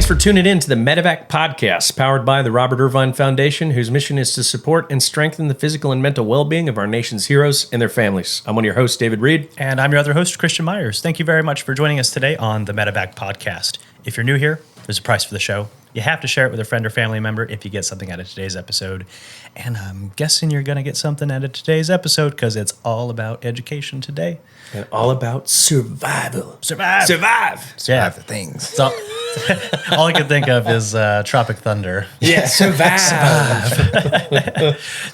Thanks for tuning in to the Medevac podcast, powered by the Robert Irvine Foundation, whose mission is to support and strengthen the physical and mental well-being of our nation's heroes and their families. I'm one of your hosts, David Reid. And I'm your other host, Christian Meyers. Thank you very much for joining us today on the Medevac podcast. If you're new here, there's a price for the show. You have to share it with a friend or family member if you get something out of today's episode. And I'm guessing you're going to get something out of today's episode because it's all about education today. And all about survival. Survive The things. So, all I can think of is Tropic Thunder. Yeah, survive.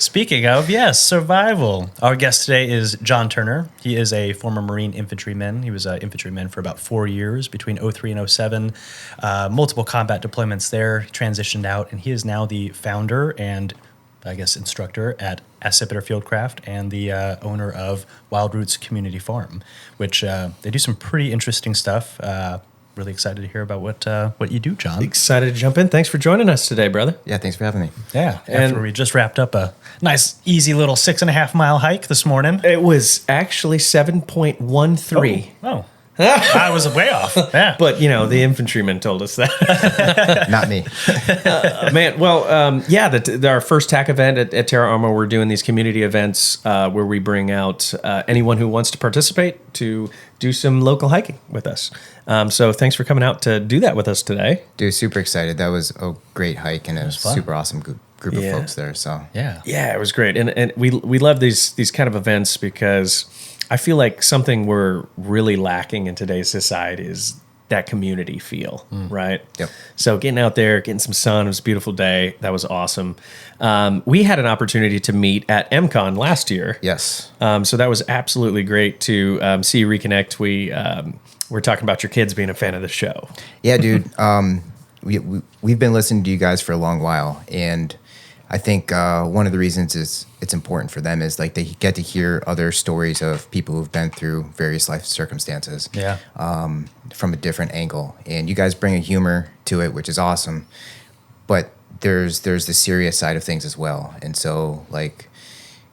Speaking of, yes, survival. Our guest today is Jon Turner. He is a former Marine infantryman. He was an infantryman for about 4 years between 03 and 07. Multiple combat deployments there, transitioned out, and he is now the founder and I guess instructor at Accipiter Fieldcraft and the owner of Wild Roots Community Farm, which they do some pretty interesting stuff. Really excited to hear about what you do, Jon. Excited to jump in. Thanks for joining us today, brother. Yeah, thanks for having me. Yeah, And- after we just wrapped up a nice, easy little 6.5 mile hike this morning. It was actually 7.13. Oh, I was way off. Yeah. But, you know, the infantryman told us that. Not me. Man, well, our first TAC event at Terra Arma, we're doing these community events where we bring out anyone who wants to participate to do some local hiking with us. So thanks for coming out to do that with us today. Dude, super excited. That was a great hike and a fun. super awesome group of folks there. So Yeah. Yeah, it was great. And we love these kind of events because I feel like something we're really lacking in today's society is that community feel, right? Yep. So getting out there, getting some sun, it was a beautiful day. That was awesome. We had an opportunity to meet at MCon last year. Yes. So that was absolutely great to see you reconnect. We're talking about your kids being a fan of the show. Yeah, dude. We've been listening to you guys for a long while, and I think one of the reasons is it's important for them is like they get to hear other stories of people who've been through various life circumstances. Yeah. From a different angle, and you guys bring a humor to it, which is awesome. But there's the serious side of things as well, and so like,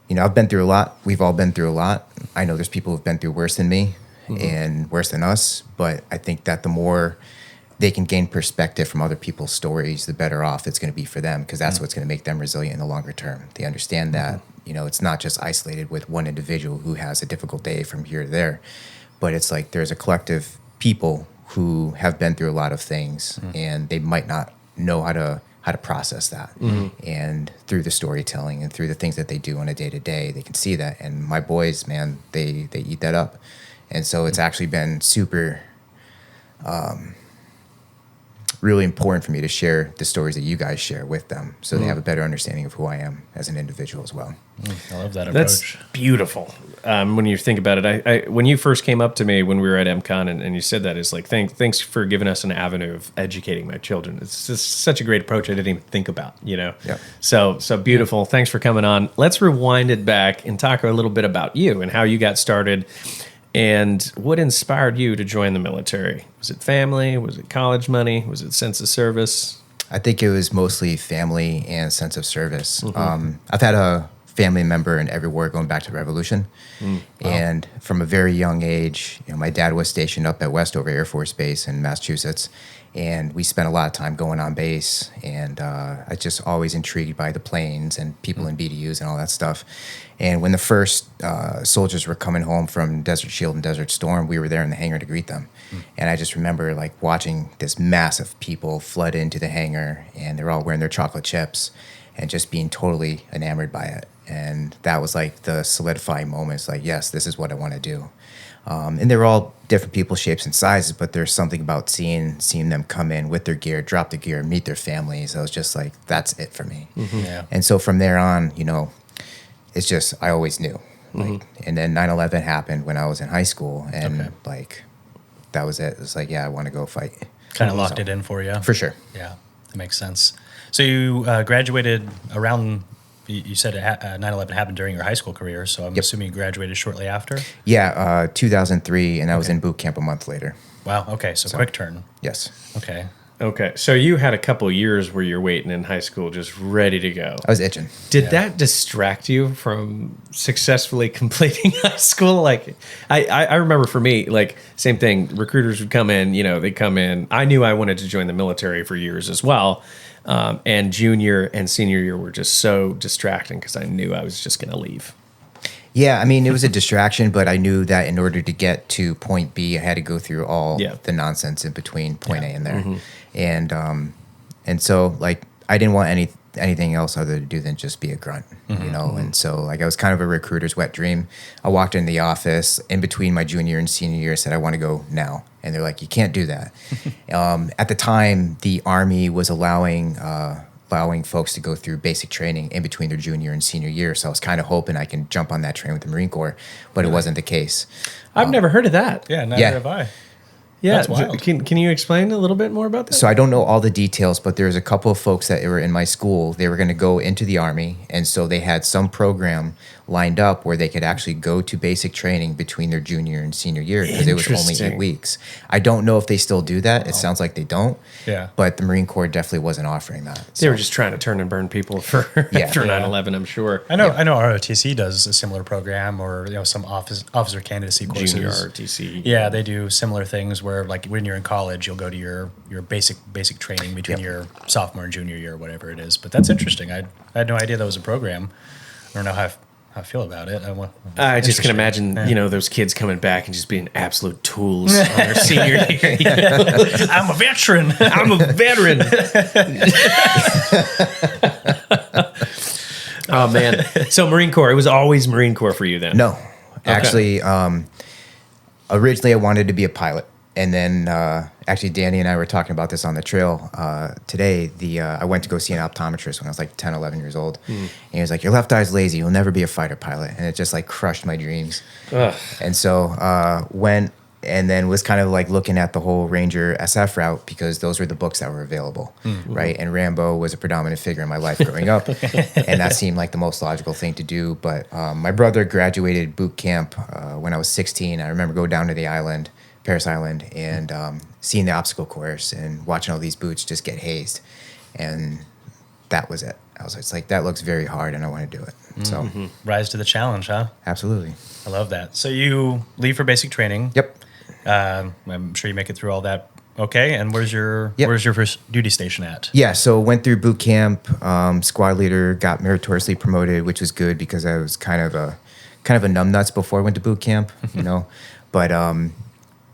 you know, I've been through a lot. We've all been through a lot. I know there's people who've been through worse than me and worse than us, but I think that the more they can gain perspective from other people's stories, the better off it's going to be for them, because that's what's going to make them resilient in the longer term. They understand that, you know, it's not just isolated with one individual who has a difficult day from here to there, but it's like there's a collective people who have been through a lot of things and they might not know how to process that. And through the storytelling and through the things that they do on a day-to-day, they can see that. And my boys, man, they eat that up. And so it's actually been super really important for me to share the stories that you guys share with them, so they have a better understanding of who I am as an individual as well. I love that That's approach. beautiful. When you think about it, I when you first came up to me when we were at MCon and you said that, it's like, thanks for giving us an avenue of educating my children. It's just such a great approach I didn't even think about, you know? Yeah. So beautiful. Thanks for coming on. Let's rewind it back and talk a little bit about you and how you got started and what inspired you to join the military. Was it family? Was it college money? Was it sense of service? I think it was mostly family and sense of service. I've had a family member in every war going back to the Revolution. And from a very young age, you know, my dad was stationed up at Westover Air Force Base in Massachusetts, and we spent a lot of time going on base, and I just always intrigued by the planes and people in BDUs and all that stuff. And when the first soldiers were coming home from Desert Shield and Desert Storm, we were there in the hangar to greet them. And I just remember like watching this mass of people flood into the hangar, and they're all wearing their chocolate chips and just being totally enamored by it. And that was like the solidifying moments, like, yes, this is what I want to do. And they were all different people, shapes and sizes, but there's something about seeing them come in with their gear, drop the gear, meet their families. I was just like, that's it for me. Yeah. And so from there on, you know, it's just, I always knew. Like, and then 9/11 happened when I was in high school, and like, that was it. It was like, yeah, I want to go fight. Kind of locked it in for you. For sure. Yeah, that makes sense. So you graduated around, you said 9/11 happened during your high school career, so I'm assuming you graduated shortly after? Yeah, 2003, and I was in boot camp a month later. Wow, okay, so quick turn. Yes. Okay. Okay, so you had a couple years where you're waiting in high school, just ready to go. I was itching. Did that distract you from successfully completing high school? Like, I remember for me, like, same thing. Recruiters would come in, they come in. I knew I wanted to join the military for years as well. And junior and senior year were just so distracting because I knew I was just going to leave. Yeah, I mean, it was a distraction, but I knew that in order to get to point B, I had to go through all the nonsense in between point A and there. And so, like, I didn't want anything else other to do than just be a grunt, And so, like, I was kind of a recruiter's wet dream. I walked in the office in between my junior and senior year, said, I want to go now. And they're like, you can't do that. At the time, the Army was allowing folks to go through basic training in between their junior and senior year. So I was kind of hoping I can jump on that train with the Marine Corps, but it wasn't the case. I've never heard of that. Yeah, neither have I. Yeah, That's wild. Can you explain a little bit more about that? So I don't know all the details, but there's a couple of folks that were in my school. They were going to go into the Army, and so they had some program lined up where they could actually go to basic training between their junior and senior year because it was only 8 weeks. I don't know if they still do that. It sounds like they don't. Yeah. But the Marine Corps definitely wasn't offering that. They were just trying to turn and burn people for after 9/11, I'm sure. I know ROTC does a similar program, or some officer candidacy courses. Junior ROTC. Yeah, they do similar things where, like, when you're in college, you'll go to your basic training between your sophomore and junior year, or whatever it is. But that's interesting. I had no idea that was a program. I don't know how I feel about it. I just can imagine, those kids coming back and just being absolute tools on their senior year. I'm a veteran. I'm a veteran. Oh, man. So Marine Corps, it was always Marine Corps for you then? No. Actually, originally I wanted to be a pilot. And then actually Danny and I were talking about this on the trail today. I went to go see an optometrist when I was like 10, 11 years old. And he was like, your left eye's lazy. You'll never be a fighter pilot. And it just like crushed my dreams. Ugh. And so went and then was kind of like looking at the whole Ranger SF route because those were the books that were available, right? And Rambo was a predominant figure in my life growing up. And that seemed like the most logical thing to do. But my brother graduated boot camp when I was 16. I remember going down to the island, Paris Island, and seeing the obstacle course and watching all these boots just get hazed. And that was it. I was like, that looks very hard and I want to do it. So Rise to the challenge, huh? absolutely. I love that. So you leave for basic training. Yep. I'm sure you make it through all that. Okay. And where's your first duty station at? Yeah, so went through boot camp, squad leader, got meritoriously promoted, which was good because I was kind of a numbnuts before I went to boot camp, But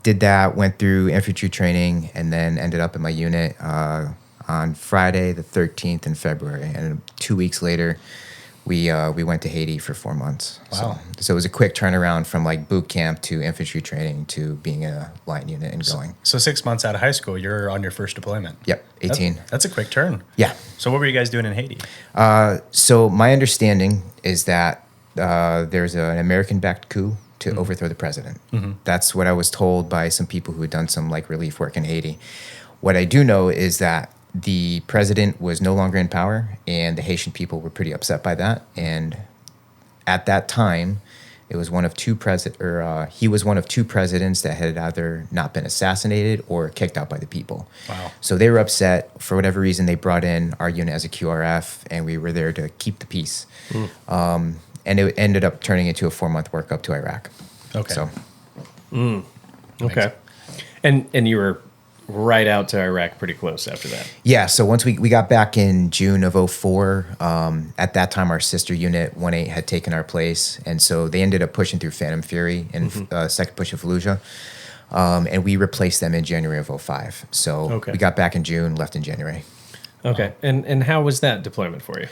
did that, went through infantry training, and then ended up in my unit on Friday the 13th in February. And 2 weeks later, we went to Haiti for 4 months. Wow. So it was a quick turnaround from like boot camp to infantry training to being in a line unit and going. So 6 months out of high school, you're on your first deployment. Yep, 18. That's a quick turn. Yeah. So what were you guys doing in Haiti? So my understanding is that there's an American-backed coup to overthrow the president. That's what I was told by some people who had done some like relief work in Haiti. What I do know is that the president was no longer in power, and the Haitian people were pretty upset by that. And at that time, it was one of two he was one of two presidents that had either not been assassinated or kicked out by the people. Wow. So they were upset. For whatever reason, they brought in our unit as a QRF, and we were there to keep the peace. And it ended up turning into a 4-month work up to Iraq. Okay. So, Okay. And you were right out to Iraq pretty close after that. yeah, so once we got back in June of 2004, at that time our sister unit 1-8 had taken our place. And so they ended up pushing through Phantom Fury in second push of Fallujah. And we replaced them in January of 2005. So we got back in June, left in January. Okay. And how was that deployment for you?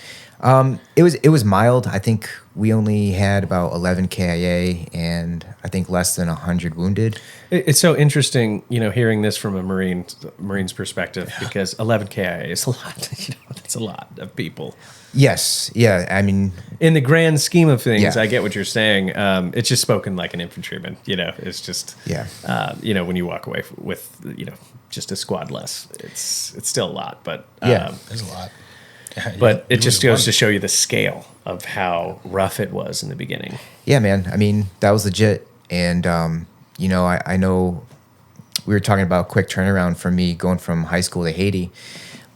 It was mild. I think we only had about 11 KIA and I think less than 100 wounded. It's so interesting, hearing this from a Marine's perspective, because 11 KIA is a lot. That's a lot of people. Yes. Yeah. I mean, in the grand scheme of things, Yeah. I get what you're saying. It's just spoken like an infantryman. It's just when you walk away with just a squad less, it's still a lot. But There's a lot. But it just goes to show you the scale of how rough it was in the beginning. Yeah, man. I mean, that was legit. And, I know we were talking about quick turnaround for me going from high school to Haiti.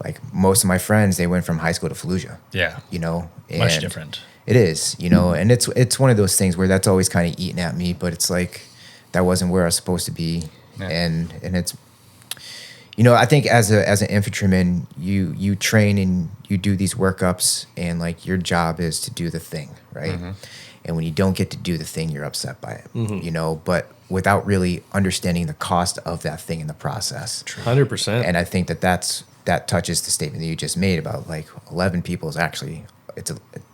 Like most of my friends, they went from high school to Fallujah. Yeah. You know, Much and different. It is, you know, and it's one of those things where that's always kind of eating at me, but it's like that wasn't where I was supposed to be, and it's, you know, I think as an infantryman, you train and you do these workups, and like your job is to do the thing, right? Mm-hmm. And when you don't get to do the thing, you're upset by it, you know, but without really understanding the cost of that thing in the process. 100%. And I think that touches the statement that you just made about like 11 people is actually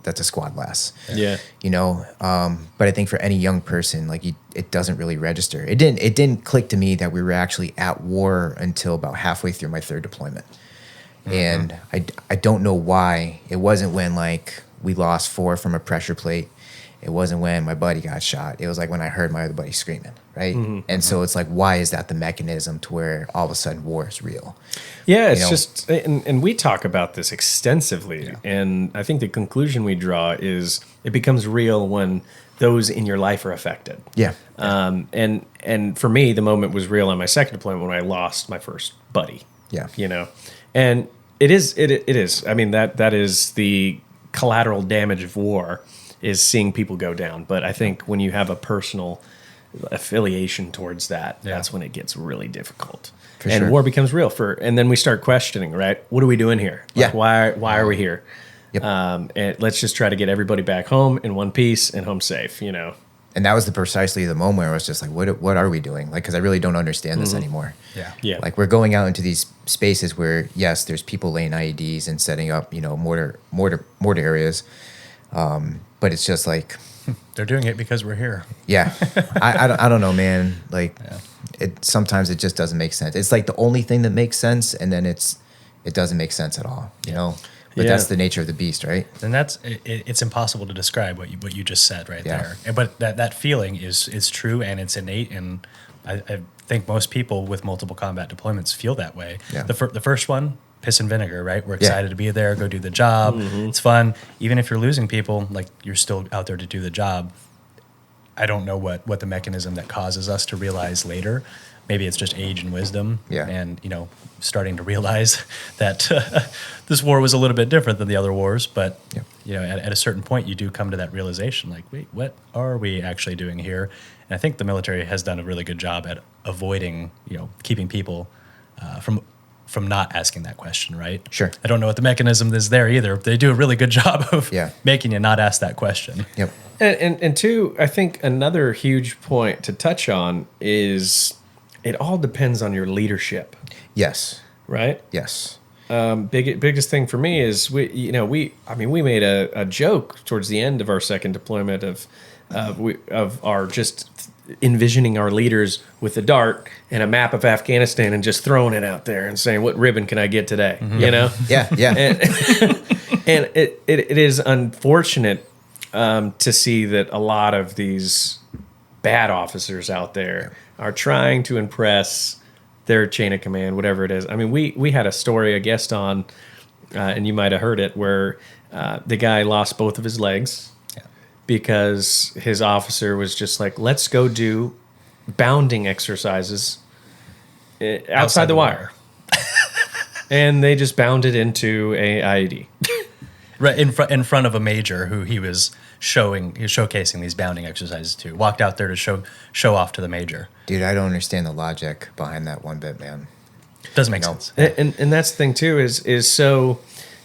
that's a squad less. Yeah. You know, but I think for any young person, like it doesn't really register. It didn't click to me that we were actually at war until about halfway through my third deployment. And I don't know why. It wasn't when like we lost 4 from a pressure plate. It wasn't when my buddy got shot. It was like when I heard my other buddy screaming, right? And so it's like, why is that the mechanism to where all of a sudden war is real? Yeah, it's just, and we talk about this extensively. Yeah. And I think the conclusion we draw is it becomes real when those in your life are affected. Yeah. And for me, the moment was real on my second deployment when I lost my first buddy. Yeah. You know, and it is. I mean, that is the collateral damage of war, is seeing people go down. But I think when you have a personal affiliation towards that, that's when it gets really difficult. And war becomes real and then we start questioning, right? What are we doing here? Like, why are we here? Yep. And let's just try to get everybody back home in one piece and home safe, you know? And that was precisely the moment where I was just like, what are we doing? Like, because I really don't understand this anymore. Yeah. Like, we're going out into these spaces where, yes, there's people laying IEDs and setting up, you know, mortar areas. But it's just like, they're doing it because we're here. Yeah. I don't know, man. Like, sometimes it just doesn't make sense. It's like the only thing that makes sense, and then it doesn't make sense at all, you know? But that's the nature of the beast, right? And it's impossible to describe what you just said right there. But that feeling is true, and it's innate, and I think most people with multiple combat deployments feel that way. Yeah. The first one, piss and vinegar, right? We're excited to be there, go do the job. It's fun. Even if you're losing people, like, you're still out there to do the job. I don't know what the mechanism that causes us to realize later. Maybe it's just age and wisdom, and, you know, starting to realize that this war was a little bit different than the other wars. But you know, at a certain point, you do come to that realization, like, wait, what are we actually doing here? And I think the military has done a really good job at avoiding, you know, keeping people from not asking that question, right? Sure. I don't know what the mechanism is there either. They do a really good job of making you not ask that question. Yep. And two, I think another huge point to touch on is it all depends on your leadership. Yes. Right? Yes. Biggest thing for me is we made a joke towards the end of our second deployment of our just envisioning our leaders with a dart and a map of Afghanistan and just throwing it out there and saying, what ribbon can I get today? You know? Yeah. And it is unfortunate to see that a lot of these bad officers out there are trying to impress their chain of command, whatever it is. I mean, we had a guest on, and you might have heard it, where the guy lost both of his legs because his officer was just like, let's go do bounding exercises outside the wire. And they just bounded into a IED. Right in front of a major who he was showcasing these bounding exercises to. Walked out there to show off to the major. Dude, I don't understand the logic behind that one bit, man. Doesn't make sense. And that's the thing too, is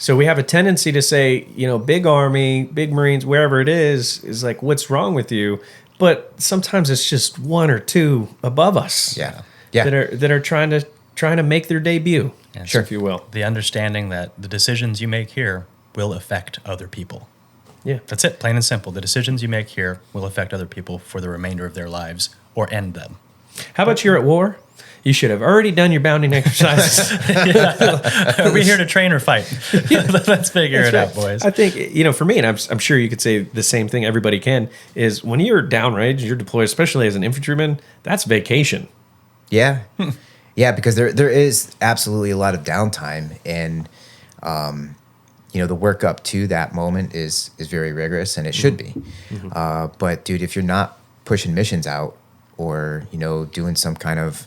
so we have a tendency to say, you know, big Army, big Marines, wherever it is like, what's wrong with you? But sometimes it's just one or two above us. Yeah. That are trying to make their debut, Sure, if you will. The understanding that the decisions you make here will affect other people. Yeah. That's it, plain and simple. The decisions you make here will affect other people for the remainder of their lives or end them. How about you're at war? You should have already done your bounding exercises. Are we here to train or fight? Let's figure it out, boys. I think, you know, for me, and I'm sure you could say the same thing, everybody can, is when you're downrange, you're deployed, especially as an infantryman, that's vacation. Yeah. Yeah, because there is absolutely a lot of downtime, and you know, the work up to that moment is very rigorous, and it should be. But dude, if you're not pushing missions out, or, you know, doing some kind of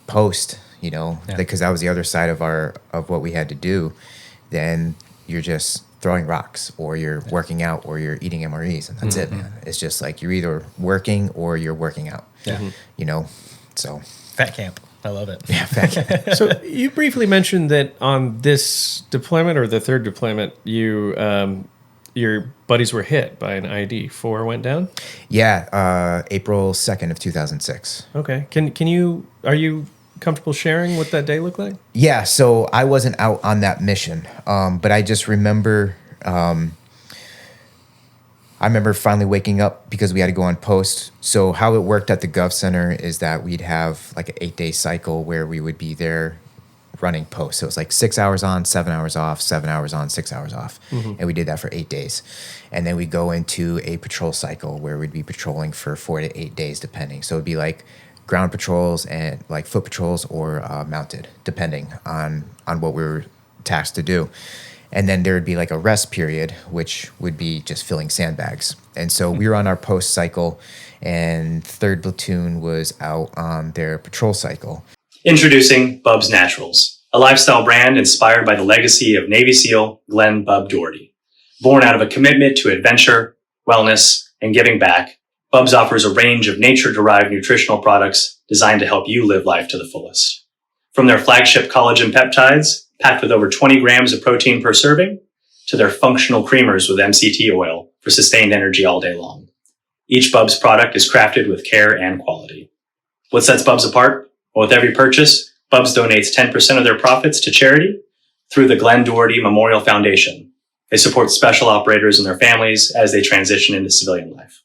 post, because that was the other side of what we had to do, then you're just throwing rocks or you're working out or you're eating MREs and that's it, man. It's just like you're either working or you're working out. Yeah. So Fat camp. I love it. yeah, fat camp. So you briefly mentioned that on this deployment or the third deployment, you your buddies were hit by an IED. 4 went down? Yeah, April 2nd of 2006. Okay. Are you comfortable sharing what that day looked like? Yeah, so I wasn't out on that mission, but I just remember, I remember finally waking up because we had to go on post. So how it worked at the Gov Center is that we'd have like an 8-day cycle where we would be there running post. So it was like 6 hours on, 7 hours off, 7 hours on, 6 hours off. And we did that for 8 days. And then we go into a patrol cycle where we'd be patrolling for 4 to 8 days, depending. So it'd be like ground patrols and like foot patrols or mounted, depending on what we were tasked to do. And then there would be like a rest period, which would be just filling sandbags. And so we were on our post cycle, and 3rd Platoon was out on their patrol cycle. Introducing Bub's Naturals, a lifestyle brand inspired by the legacy of Navy SEAL Glenn Bub Doherty. Born out of a commitment to adventure, wellness, and giving back, Bub's offers a range of nature-derived nutritional products designed to help you live life to the fullest. From their flagship collagen peptides, packed with over 20 grams of protein per serving, to their functional creamers with MCT oil for sustained energy all day long. Each Bub's product is crafted with care and quality. What sets Bub's apart? Well, with every purchase, Bub's donates 10% of their profits to charity through the Glenn Doherty Memorial Foundation. They support special operators and their families as they transition into civilian life.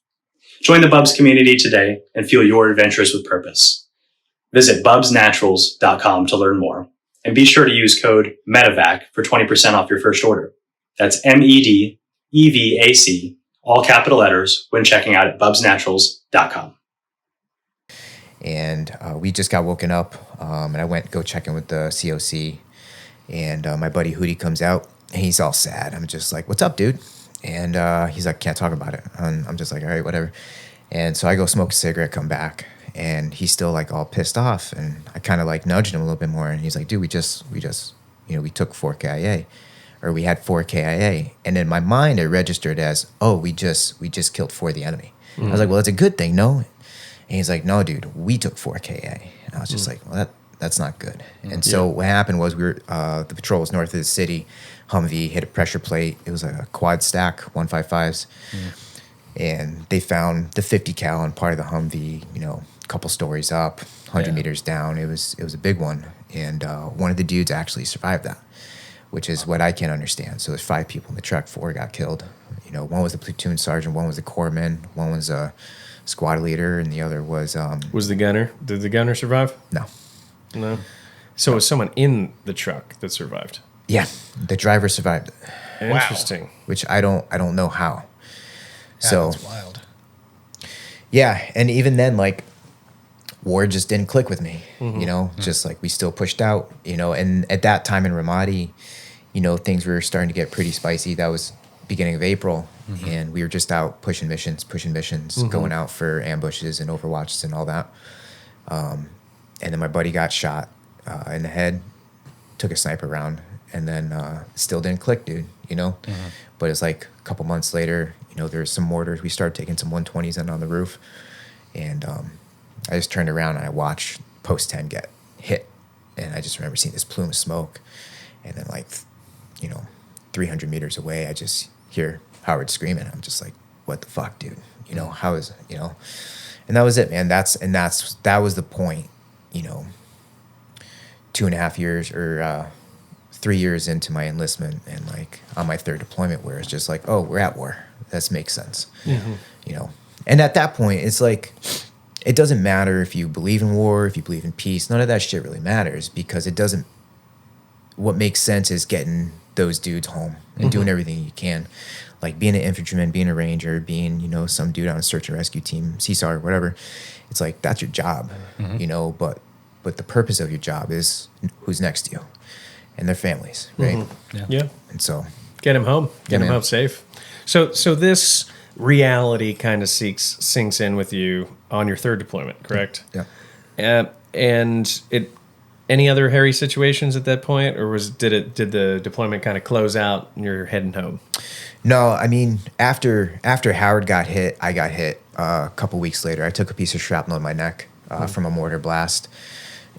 Join the Bubs community today and fuel your adventures with purpose. Visit bubsnaturals.com to learn more. And be sure to use code Medevac for 20% off your first order. That's MEDEVAC, all capital letters, when checking out at bubsnaturals.com. And we just got woken up, and I went go check in with the COC, and my buddy Hootie comes out, and he's all sad. I'm just like, "What's up, dude?" And he's like, "Can't talk about it." And I'm just like, "All right, whatever." And so I go smoke a cigarette, come back, and he's still like all pissed off, and I kind of like nudged him a little bit more, and he's like, "Dude, we just we took 4 KIA, or we had 4 KIA," and in my mind it registered as, "Oh, we just killed 4 of the enemy." I was like, "Well, that's a good thing, no?" And he's like, "No, dude, we took 4 KA." And I was just like, "Well, that's not good." And so what happened was we were the patrol was north of the city. Humvee hit a pressure plate. It was a quad stack 155s, and they found the 50 cal on part of the Humvee. A couple stories up, 100 meters down. It was a big one, and one of the dudes actually survived that, which is what I can't understand. So there's 5 people in the truck. 4 got killed. One was the platoon sergeant, one was the corpsman, one was a squad leader, and the other was the gunner. Did the gunner survive? No. So it was someone in the truck that survived. Yeah, the driver survived. Interesting. Which I don't know how. So That's wild. Yeah, and even then, like, war just didn't click with me. Just like we still pushed out. And at that time in Ramadi, things were starting to get pretty spicy. That was beginning of April. And we were just out pushing missions, going out for ambushes and overwatches and all that. And then my buddy got shot in the head, took a sniper round, and then still didn't click, dude, But it's like a couple months later, there's some mortars. We started taking some 120s in on the roof. And I just turned around and I watched Post 10 get hit. And I just remember seeing this plume of smoke. And then 300 meters away, I just hear Howard screaming. I'm just like, what the fuck, dude? How is it, And that was it, man. That was the point, 2.5 years or 3 years into my enlistment and like on my 3rd deployment where it's just like, oh, we're at war. That makes sense. And at that point, it's like, it doesn't matter if you believe in war, if you believe in peace. None of that shit really matters because what makes sense is getting those dudes home and doing everything you can. Like being an infantryman, being a ranger, being, some dude on a search and rescue team, CSAR, whatever. It's like, that's your job, but the purpose of your job is who's next to you and their families, right? Yeah. And so get them home, get them home safe. So this reality kind of sinks in with you on your 3rd deployment, correct? Yeah. And it Any other hairy situations at that point, or did the deployment kind of close out and you're heading home? No, I mean, after Howard got hit, I got hit a couple weeks later. I took a piece of shrapnel in my neck from a mortar blast.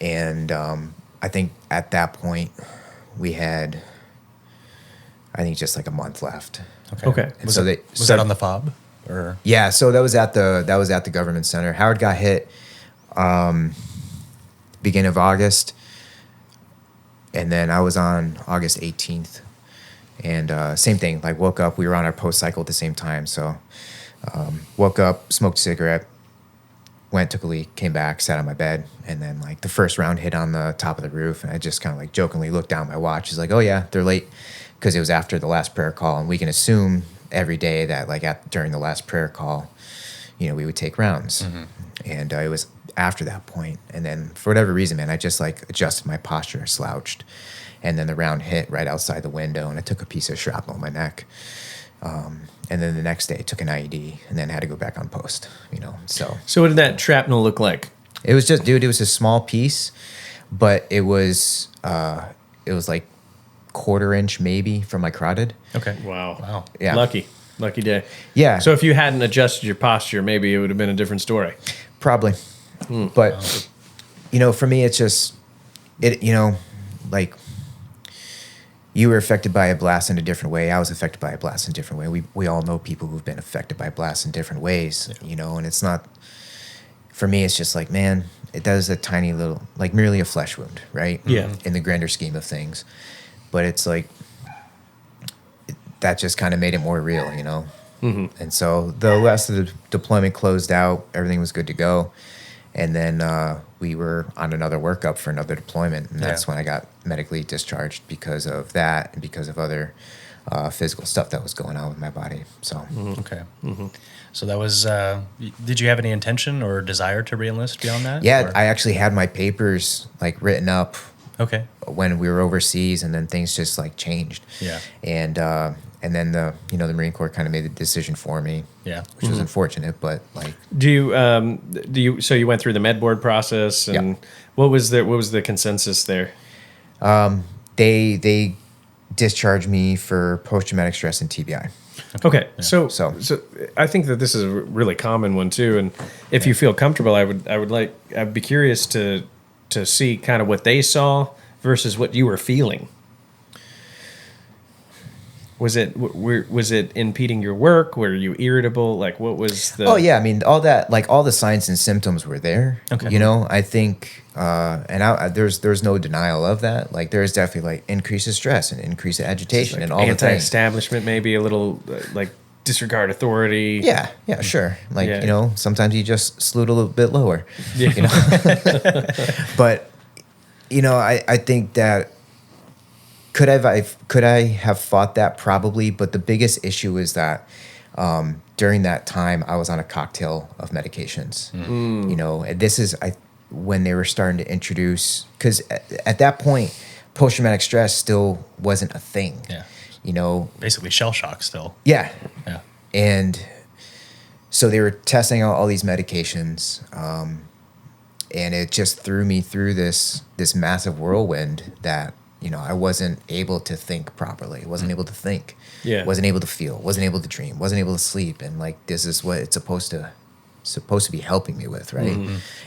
And I think at that point, we had, I think, just like a month left. Okay. And Was so that on the fob? Or Yeah, so that was at the government center. Howard got hit beginning of August, and then I was on August 18th. And same thing, like woke up, we were on our post cycle at the same time. So woke up, smoked a cigarette, went, took a leak, came back, sat on my bed, and then like the first round hit on the top of the roof, and I just kind of like jokingly looked down at my watch. It's like, oh yeah, they're late, because it was after the last prayer call, and we can assume every day that like during the last prayer call, we would take rounds. And it was after that point, and then for whatever reason, man, I just like adjusted my posture, slouched, and then the round hit right outside the window, and I took a piece of shrapnel in my neck. And then the next day, took an IED, and then had to go back on post. So what did that shrapnel look like? it was just, dude, it was a small piece, but it was like 1/4 inch maybe from my carotid. okay, Wow. Yeah. Lucky day. Yeah. So if you hadn't adjusted your posture, maybe it would have been a different story. Probably. But, for me, it's just, like, you were affected by a blast in a different way. I was affected by a blast in a different way. We all know people who've been affected by blasts in different ways, and it's not, for me, it's just like, man, it does a tiny little, like merely a flesh wound, right? Yeah. In the grander scheme of things. But it's like, that just kind of made it more real, And so the rest of the deployment closed out. Everything was good to go. And then we were on another workup for another deployment. And that's when I got medically discharged because of that and because of other physical stuff that was going on with my body. So, okay. So that was. Did you have any intention or desire to reenlist beyond that? yeah, or? I actually had my papers like written up Okay. when we were overseas, and then things just like changed. Yeah. And then the Marine Corps kind of made the decision for me. Yeah. Which was unfortunate, but like, So you went through the med board process, and what was the consensus there? they discharged me for post-traumatic stress and TBI. Okay, so So- I think that this is a really common one too, and if you feel comfortable, I'd be curious to see kind of what they saw versus what you were feeling. Was it impeding your work? Were you irritable? Like, what was the? Oh yeah, I mean, all that, like all the signs and symptoms were there. Okay. I think, there's no denial of that. Like, there is definitely like increase of stress and increase of agitation and all the things. Anti-establishment, maybe a little like disregard authority. Yeah, sure. Like, Yeah. sometimes you just sloot a little bit lower. Yeah. But, I think that could I have fought that? Probably, but the biggest issue is that during that time I was on a cocktail of medications. And this is when they were starting to introduce, because at that point post-traumatic stress still wasn't a thing. Yeah. Basically shell shock still. Yeah. Yeah. And so they were testing out all these medications, and it just threw me through this massive whirlwind that I wasn't able to think properly. Wasn't able to think. Yeah. Wasn't able to feel. Wasn't able to dream. Wasn't able to sleep. And like, this is what it's supposed to be helping me with, right?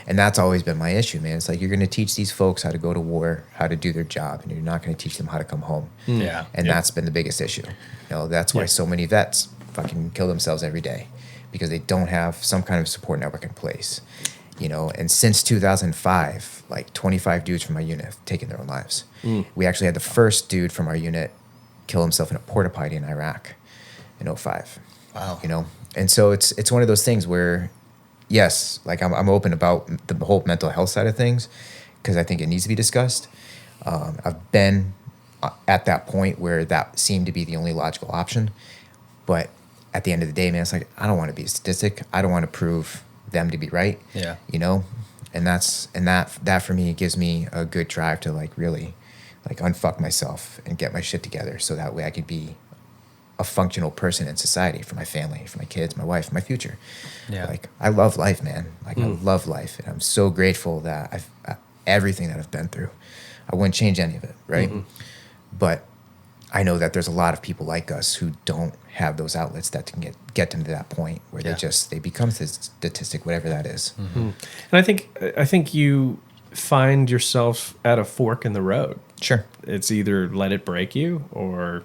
And that's always been my issue, man. It's like, you're going to teach these folks how to go to war, how to do their job, and you're not going to teach them how to come home. Yeah. And that's been the biggest issue. That's why so many vets fucking kill themselves every day, because they don't have some kind of support network in place. And since 2005, like 25 dudes from my unit have taken their own lives. We actually had the first dude from our unit kill himself in a porta potty in Iraq in 2005. Wow. And so it's one of those things where, yes, like I'm open about the whole mental health side of things, because I think it needs to be discussed. I've been at that point where that seemed to be the only logical option. But at the end of the day, man, it's like, I don't want to be a statistic. I don't want to prove them to be right. Yeah. And that for me gives me a good drive to like really like unfuck myself and get my shit together, so that way I could be a functional person in society for my family, for my kids, my wife, my future. Yeah. Like, I love life, man. Like, I love life, and I'm so grateful that everything that I've been through. I wouldn't change any of it, right? But I know that there's a lot of people like us who don't have those outlets that can get them to that point where they become a statistic, whatever that is. And I think you find yourself at a fork in the road. Sure. It's either let it break you or,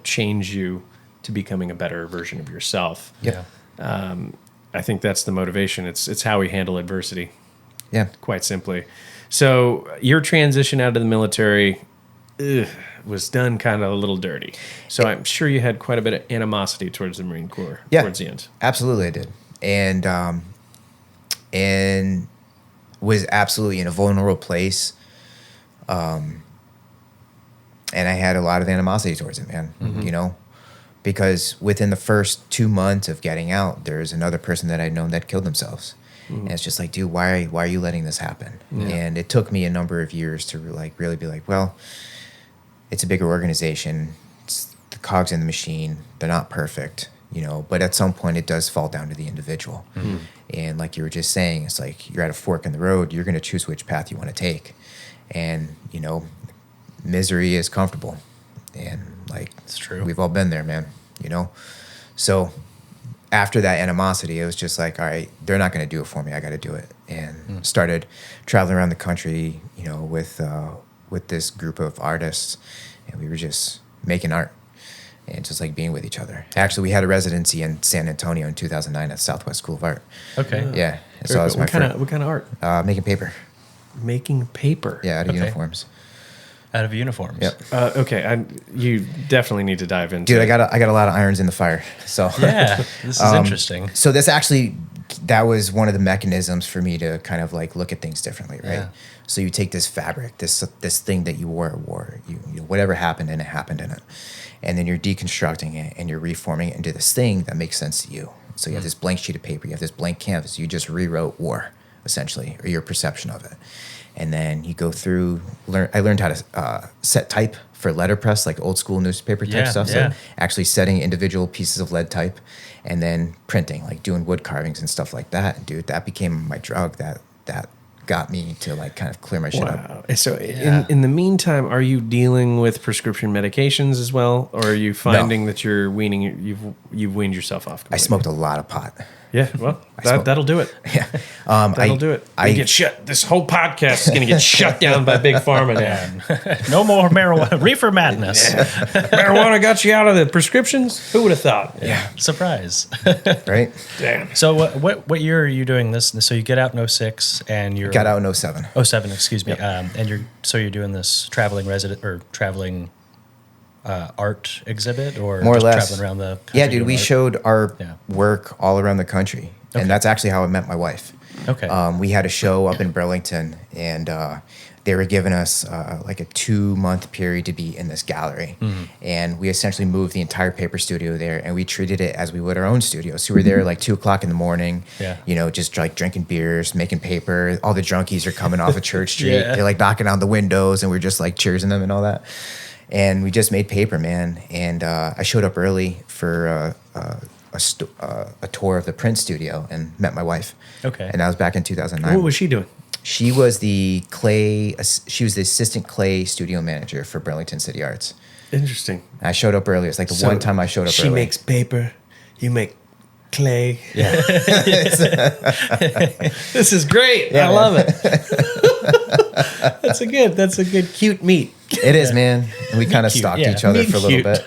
change you to becoming a better version of yourself. Yep. I think that's the motivation. It's how we handle adversity. Yeah. Quite simply. So your transition out of the military was done kind of a little dirty. So I'm sure you had quite a bit of animosity towards the Marine Corps towards the end. Absolutely I did. And was absolutely in a vulnerable place. And I had a lot of animosity towards it, man, because within the first 2 months of getting out, there's another person that I'd known that killed themselves. And it's just like, dude, why are you letting this happen? And it took me a number of years to really be like, well, it's a bigger organization. It's the cogs in the machine. They're not perfect, but at some point it does fall down to the individual. And like you were just saying, it's like you're at a fork in the road. You're going to choose which path you want to take. And, misery is comfortable. And like, it's true. We've all been there, man, So after that animosity, it was just like, all right, they're not going to do it for me. I got to do it. And started traveling around the country, with this group of artists, and we were just making art and just like being with each other. Actually, we had a residency in San Antonio in 2009 at Southwest School of Art. Okay. Yeah. And so that was what kind of art? Making paper. Making paper. Yeah, out of uniforms. Out of uniforms. Yep. Okay. You definitely need to dive into. Dude, I got a lot of irons in the fire. So Yeah, this is interesting. So that was one of the mechanisms for me to kind of like look at things differently, right? Yeah. So you take this fabric, this thing that you wore, whatever happened in it, and then you're deconstructing it and you're reforming it into this thing that makes sense to you. So you have this blank sheet of paper, you have this blank canvas, you just rewrote war, essentially, or your perception of it. And then you go through, I learned how to set type for letterpress, like old school newspaper type stuff. Yeah. So actually setting individual pieces of lead type and then printing, like doing wood carvings and stuff like that. Dude, that became my drug that got me to like kind of clear my shit up. Wow. So in the meantime, are you dealing with prescription medications as well? Or are you finding that you're you've weaned yourself off completely? I smoked a lot of pot. Yeah, well, that'll do it. Yeah. That'll do it. You get shut. This whole podcast is going to get shut down by Big Pharma now. No more marijuana. Reefer madness. Yeah. Marijuana got you out of the prescriptions? Who would have thought? Yeah. Surprise. Right? Damn. So what year are you doing this? So you get out in 06 and you're... Got out in 07. 07, excuse me. Yep. And you're doing this traveling art exhibit, or more or just less traveling around the country? Yeah, dude, we showed our Yeah. work all around the country. Okay. And that's actually how I met my wife. Okay. We had a show up in Burlington, and they were giving us like a 2-month period to be in this gallery. And we essentially moved the entire paper studio there, and we treated it as we would our own studio. So we were there like 2 o'clock in the morning, just like drinking beers, making paper. All the junkies are coming off of Church Street. Yeah. They're like knocking on the windows, and we're just like cheersing them and all that. And we just made paper, man. And I showed up early for a tour of the print studio and met my wife. Okay. And that was back in 2009. What was she doing? She was the assistant clay studio manager for Burlington City Arts. Interesting. I showed up early. It's like the one time I showed up early. She makes paper. You make clay. Yeah. This is great. Yeah, I love it. That's a good cute meet. It is, man. And we kind of stalked each other for a little bit.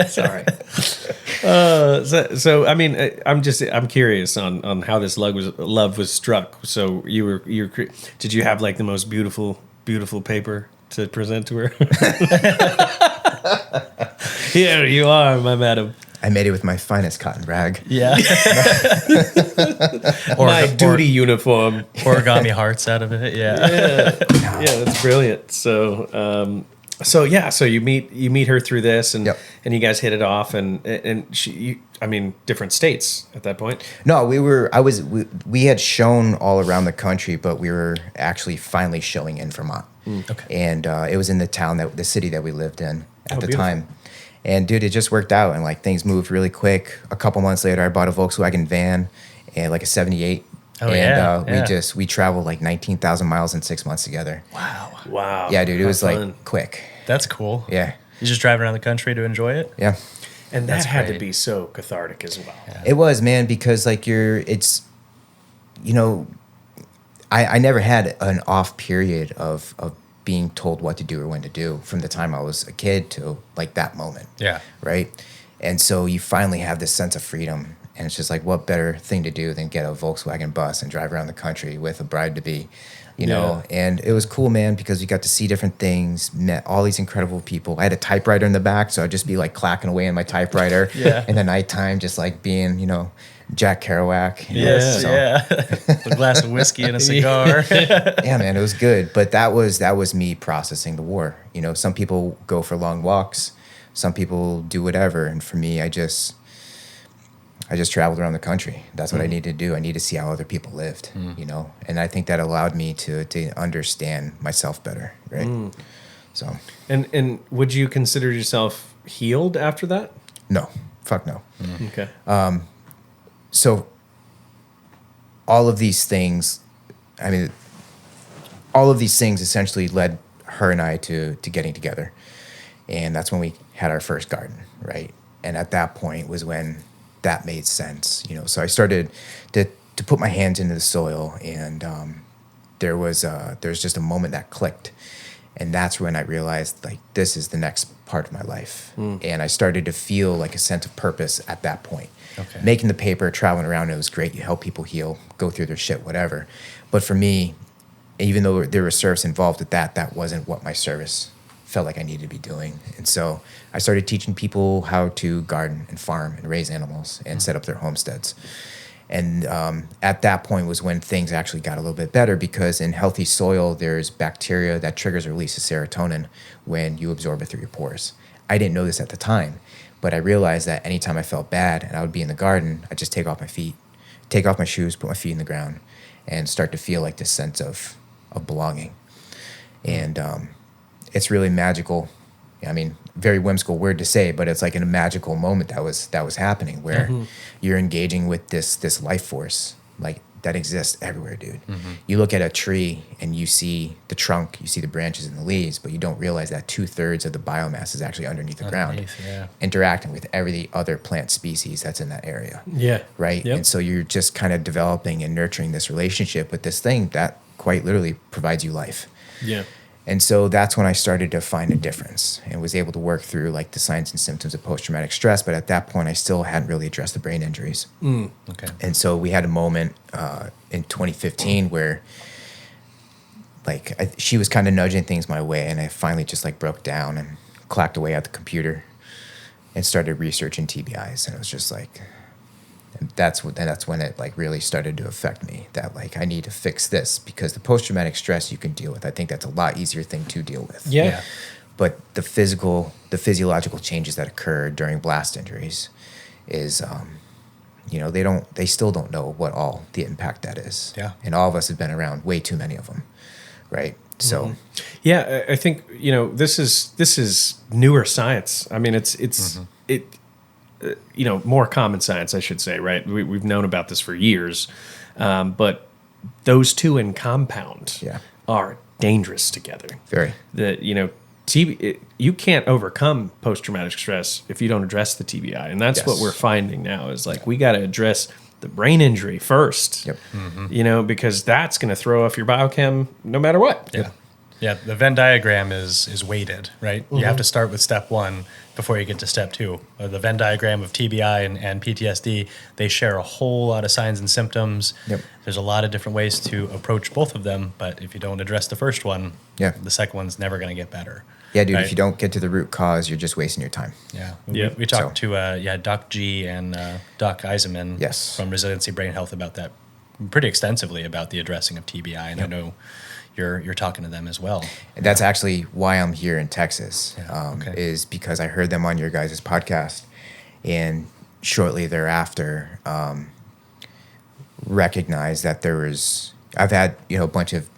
Sorry. So I mean, I'm curious on how this love was struck. So did you have like the most beautiful paper to present to her? Here you are, my madam. I made it with my finest cotton rag. Yeah. My duty uniform. Origami hearts out of it. Yeah. Yeah, that's brilliant. So you meet her through this, and Yep. and you guys hit it off, and different states at that point. No, we had shown all around the country, but we were actually finally showing in Vermont. Okay. And it was in the city that we lived in at the beautiful. time. And dude, it just worked out, and like things moved really quick. A couple months later, I bought a Volkswagen van and like a 78 Oh, and yeah. we traveled like 19,000 miles in 6 months together. Wow. Yeah, dude, it was Fun. like quick. That's cool. Yeah, You just driving around the country to enjoy it? yeah. And that That's had to great. be so cathartic as well. It was, man, because like you know, I never had an off period of being told what to do or when to do from the time I was a kid to like that moment. Yeah. Right. And so you finally have this sense of freedom. And it's just like, what better thing to do than get a Volkswagen bus and drive around the country with a bride to be, you know? And it was cool, man, because we got to see different things, met all these incredible people. I had a typewriter in the back, so I'd just be like clacking away in my typewriter. Yeah. In the nighttime, just like being, you know, Jack Kerouac. You know? Yes, So, a glass of whiskey and a cigar. yeah, man, it was good. But that was me processing the war. You know, some people go for long walks, some people do whatever, and for me, I just traveled around the country. That's what I needed to do. I needed to see how other people lived, you know, and I think that allowed me to understand myself better, right? So, And would you consider yourself healed after that? no, fuck no. Okay. So, all of these things, I mean, all of these things essentially led her and I to getting together, and that's when we had our first garden, right? And at that point was when that made sense, you know. So I started to put my hands into the soil, and there's just a moment that clicked, and that's when I realized like this is the next part of my life, and I started to feel like a sense of purpose at that point. Okay. Making the paper, traveling around, it was great. You help people heal, go through their shit, whatever. But for me, even though there was service involved with that, that wasn't what my service felt like I needed to be doing. And so I started teaching people how to garden and farm and raise animals and set up their homesteads. And at that point was when things actually got a little bit better, because in healthy soil, there's bacteria that triggers the release of serotonin when you absorb it through your pores. I didn't know this at the time, but I realized that anytime I felt bad and I would be in the garden, I'd just take off my shoes, put my feet in the ground, and start to feel like this sense of belonging. And it's really magical. I mean, very whimsical word to say, but it's like in a magical moment that was happening, where you're engaging with this life force like that exists everywhere, dude. You look at a tree and you see the trunk, you see the branches and the leaves, but you don't realize that 2/3 of the biomass is actually underneath the ground, Yeah. interacting with every other plant species that's in that area. Yeah. Right. Yep. And so you're just kind of developing and nurturing this relationship with this thing that quite literally provides you life. Yeah. And so that's when I started to find a difference and was able to work through like the signs and symptoms of post-traumatic stress. But at that point, I still hadn't really addressed the brain injuries. Okay. And so we had a moment in 2015 where like she was kind of nudging things my way, and I finally just like broke down and clacked away at the computer and started researching TBIs. And it was just like, that's when it like really started to affect me, that like I need to fix this, because the post-traumatic stress you can deal with. I think that's a lot easier thing to deal with. Yeah. But the physiological changes that occur during blast injuries is, you know, they still don't know what all the impact that is. Yeah. And all of us have been around way too many of them, right? So, Yeah, I think, you know, this is newer science. I mean, it's you know, more common science, I should say, right? We've known about this for years, but those two in compound are dangerous together. very. You know, you can't overcome post-traumatic stress if you don't address the TBI, and that's what Yes. we're finding now is like we got to address the brain injury first. Yep. You know, because that's going to throw off your biochem no matter what. Yeah. Yeah, the Venn diagram is weighted, right? You have to start with step 1 before you get to step 2. The Venn diagram of TBI and PTSD, they share a whole lot of signs and symptoms. Yep. There's a lot of different ways to approach both of them, but if you don't address the first one, the second one's never going to get better. Yeah, dude, right? if you don't get to the root cause, you're just wasting your time. Yeah. Yeah. We talked to Doc G and Doc Eisenman Yes. from Resiliency Brain Health about that pretty extensively, about the addressing of TBI, and I know you're talking to them as well. And that's actually why I'm here in Texas, okay. is because I heard them on your guys' podcast, and shortly thereafter recognized that I've had, you know, a bunch of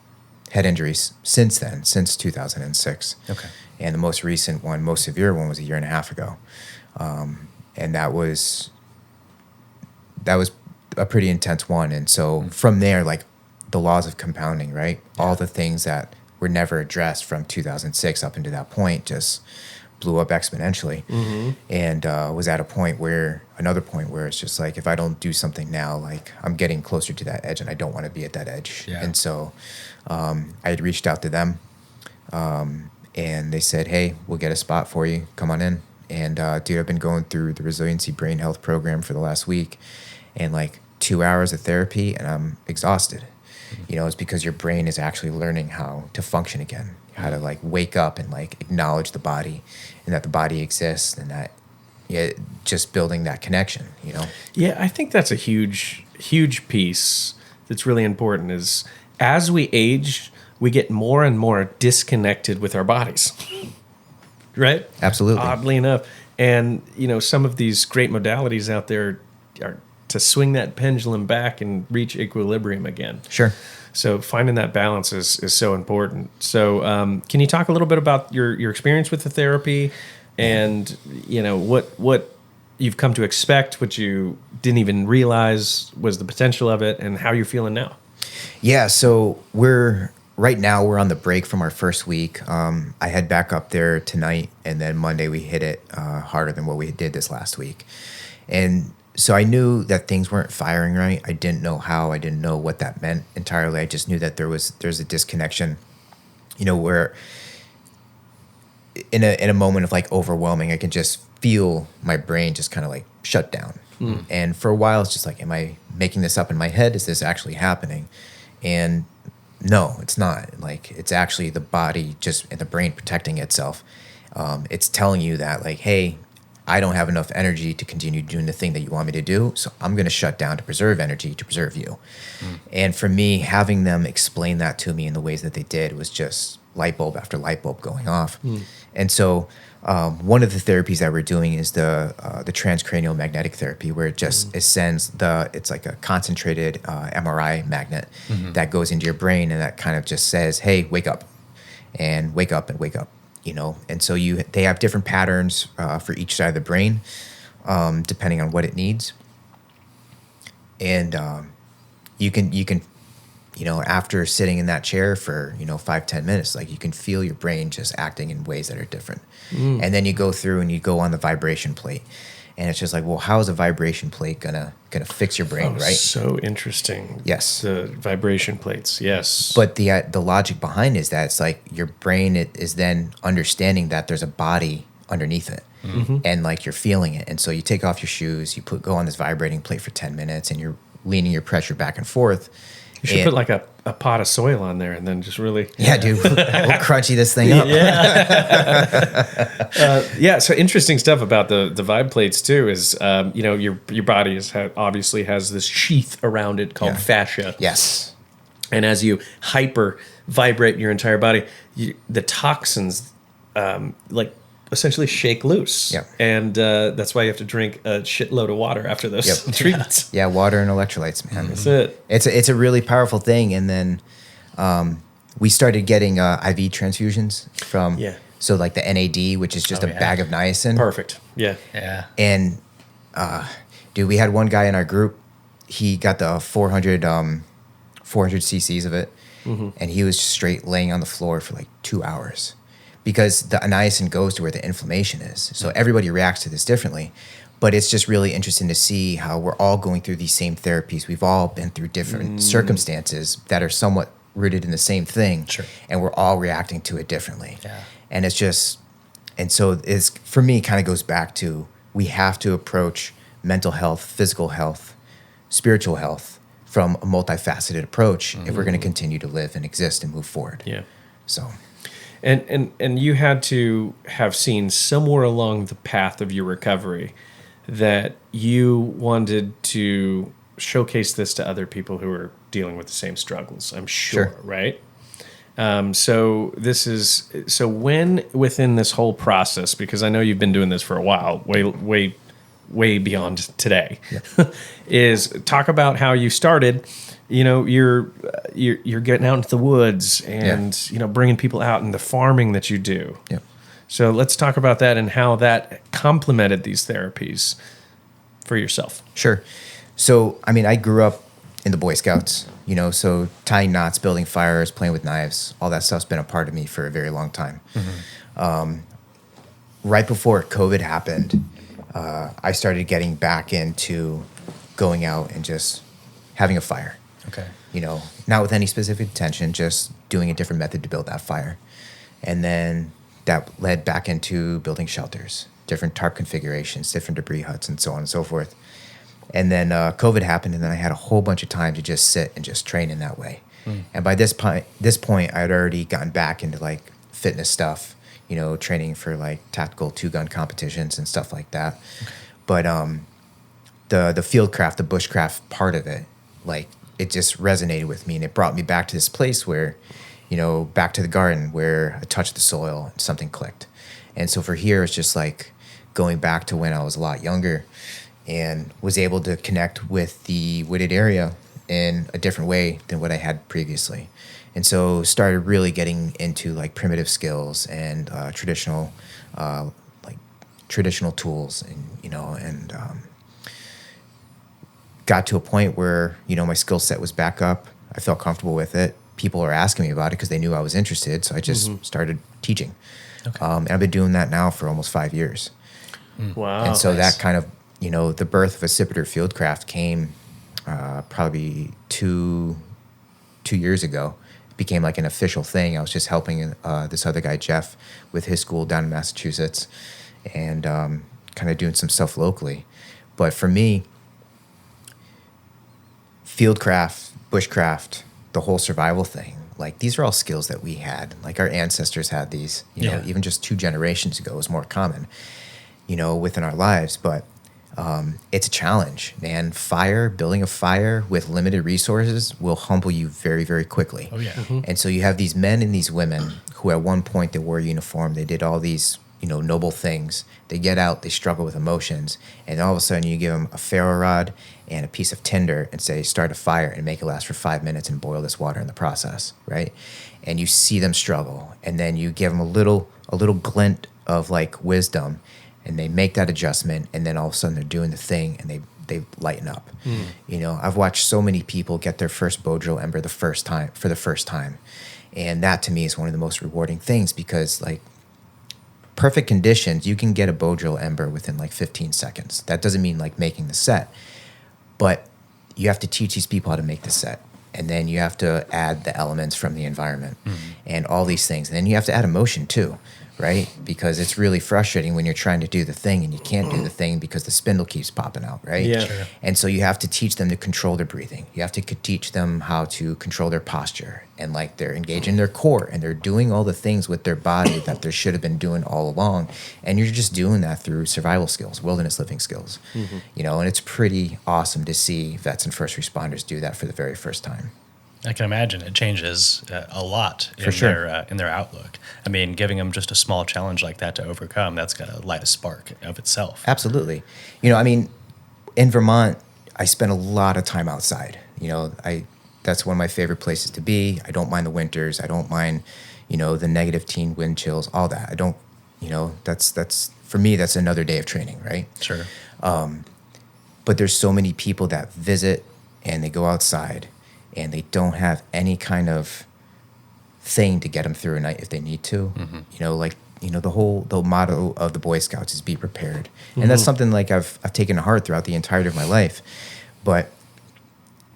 head injuries since then, since 2006. Okay. And the most recent one, most severe one, was a year and a half ago. And that was a pretty intense one. And so from there, like the laws of compounding, right? All the things that were never addressed from 2006 up into that point just blew up exponentially. And was at another point where it's just like, if I don't do something now, like I'm getting closer to that edge and I don't want to be at that edge. Yeah. And so I had reached out to them and they said, hey, we'll get a spot for you. Come on in. And dude, I've been going through the Resiliency Brain Health program for the last week and like 2 hours of therapy and I'm exhausted. You know, it's because your brain is actually learning how to function again, how to like wake up and like acknowledge the body and that the body exists and that just building that connection, you know? Yeah, I think that's a huge piece that's really important is as we age, we get more and more disconnected with our bodies, right? Absolutely. Oddly enough. And, you know, some of these great modalities out there are to swing that pendulum back and reach equilibrium again. Sure. So finding that balance is so important. So can you talk a little bit about your experience with the therapy and, you know, what you've come to expect, what you didn't even realize was the potential of it, and how you're feeling now? Yeah, so right now we're on the break from our first week. I head back up there tonight, and then Monday we hit it harder than what we did this last week. And so I knew that things weren't firing right. I didn't know how. I didn't know what that meant entirely. I just knew that there's a disconnection, you know, where in a moment of like overwhelming, I can just feel my brain just kind of like shut down. And for a while, it's just like, am I making this up in my head? Is this actually happening? And no, it's not. Like, it's actually the body and the brain protecting itself. It's telling you that like, hey, I don't have enough energy to continue doing the thing that you want me to do, so I'm going to shut down to preserve energy, to preserve you. And for me, having them explain that to me in the ways that they did was just light bulb after light bulb going off. And so one of the therapies that we're doing is the transcranial magnetic therapy, where it just it's like a concentrated MRI magnet that goes into your brain and that kind of just says, hey, wake up and wake up and wake up. You know, and so they have different patterns for each side of the brain, depending on what it needs. And you can, you know, after sitting in that chair for 5-10 minutes, like you can feel your brain just acting in ways that are different. And then you go through and you go on the vibration plate, and it's just like, well, how is a vibration plate gonna fix your brain, right? So interesting. Yes. The vibration plates. Yes. But the logic behind is that it's like your brain is then understanding that there's a body underneath it, and like you're feeling it. And so you take off your shoes, go on this vibrating plate for 10 minutes, and you're leaning your pressure back and forth. You should put like a pot of soil on there and then just really... Yeah, dude. We'll crunchy this thing up. Yeah. So interesting stuff about the vibe plates too is, you know, your body obviously has this sheath around it called fascia. Yes. And as you hyper vibrate your entire body, the toxins like essentially shake loose. Yep. And that's why you have to drink a shitload of water after those treatments. Yeah, water and electrolytes, man. That's it. It's a really powerful thing. And then we started getting IV transfusions from, so like the NAD, which is just a bag of niacin. Perfect. Yeah. Yeah. And dude, we had one guy in our group, he got the 400 cc's of it, and he was straight laying on the floor for like 2 hours. Because the niacin goes to where the inflammation is. So everybody reacts to this differently. But it's just really interesting to see how we're all going through these same therapies. We've all been through different circumstances that are somewhat rooted in the same thing. Sure. And we're all reacting to it differently. Yeah. And it's just, and so it's, for me, kind of goes back to, we have to approach mental health, physical health, spiritual health from a multifaceted approach if we're going to continue to live and exist and move forward. Yeah. So... And you had to have seen somewhere along the path of your recovery that you wanted to showcase this to other people who are dealing with the same struggles, I'm sure. Right? So when within this whole process, because I know you've been doing this for a while, way beyond today, is talk about how you started. You know, you're getting out into the woods and you know, bringing people out and the farming that you do. Yep. So let's talk about that and how that complemented these therapies for yourself. Sure. So, I mean, I grew up in the Boy Scouts, you know, so tying knots, building fires, playing with knives, all that stuff's been a part of me for a very long time. Right before COVID happened, I started getting back into going out and just having a fire. Okay. You know, not with any specific intention, just doing a different method to build that fire. And then that led back into building shelters, different tarp configurations, different debris huts, and so on and so forth. And then COVID happened, and then I had a whole bunch of time to just sit and just train in that way. And by this point, I had already gotten back into like fitness stuff, you know, training for like tactical 2-gun competitions and stuff like that. Okay. But the Fieldcraft, the Bushcraft part of it, like it just resonated with me, and it brought me back to this place where, you know, back to the garden where I touched the soil and something clicked. And so for here, it's just like going back to when I was a lot younger, and was able to connect with the wooded area in a different way than what I had previously. And so started really getting into like primitive skills and traditional tools, and, you know, and got to a point where, you know, my skill set was back up. I felt comfortable with it. People are asking me about it because they knew I was interested. So I just started teaching. Okay. And I've been doing that now for almost 5 years. Wow. And so that kind of, you know, the birth of Accipiter Fieldcraft came probably two years ago. It became like an official thing. I was just helping this other guy, Jeff, with his school down in Massachusetts, and kind of doing some stuff locally. But for me, Fieldcraft, Bushcraft, the whole survival thing, like these are all skills that we had. Like our ancestors had these, you know, even just 2 generations ago was more common, you know, within our lives. But it's a challenge, man. Building a fire with limited resources will humble you very, very quickly. Oh, yeah. And so you have these men and these women who at one point they wore a uniform, they did all these, you know, noble things. They get out, they struggle with emotions, and all of a sudden you give them a ferro rod and a piece of tinder and say, start a fire and make it last for 5 minutes and boil this water in the process, right? And you see them struggle, and then you give them a little glint of like wisdom, and they make that adjustment, and then all of a sudden they're doing the thing, and they lighten up. You know, I've watched so many people get their first bow drill ember for the first time, and that to me is one of the most rewarding things, because like perfect conditions, you can get a bow drill ember within like 15 seconds. That doesn't mean like making the set, but you have to teach these people how to make the set, and then you have to add the elements from the environment and all these things, and then you have to add emotion too. Right? Because it's really frustrating when you're trying to do the thing and you can't do the thing because the spindle keeps popping out, right? Yeah. Sure. And so you have to teach them to control their breathing. You have to teach them how to control their posture, and like they're engaging their core and they're doing all the things with their body that they should have been doing all along. And you're just doing that through survival skills, wilderness living skills, you know, and it's pretty awesome to see vets and first responders do that for the very first time. I can imagine it changes a lot in their outlook. I mean, giving them just a small challenge like that to overcome, that's got to light a spark of itself. Absolutely. You know, I mean, in Vermont, I spend a lot of time outside. You know, that's one of my favorite places to be. I don't mind the winters. I don't mind, you know, the -10 wind chills, all that. I don't, you know, that's for me, that's another day of training, right? Sure. But there's so many people that visit and they go outside and they don't have any kind of thing to get them through a night if they need to. You know, like, you know, the motto of the Boy Scouts is be prepared. And that's something like I've taken to heart throughout the entirety of my life. But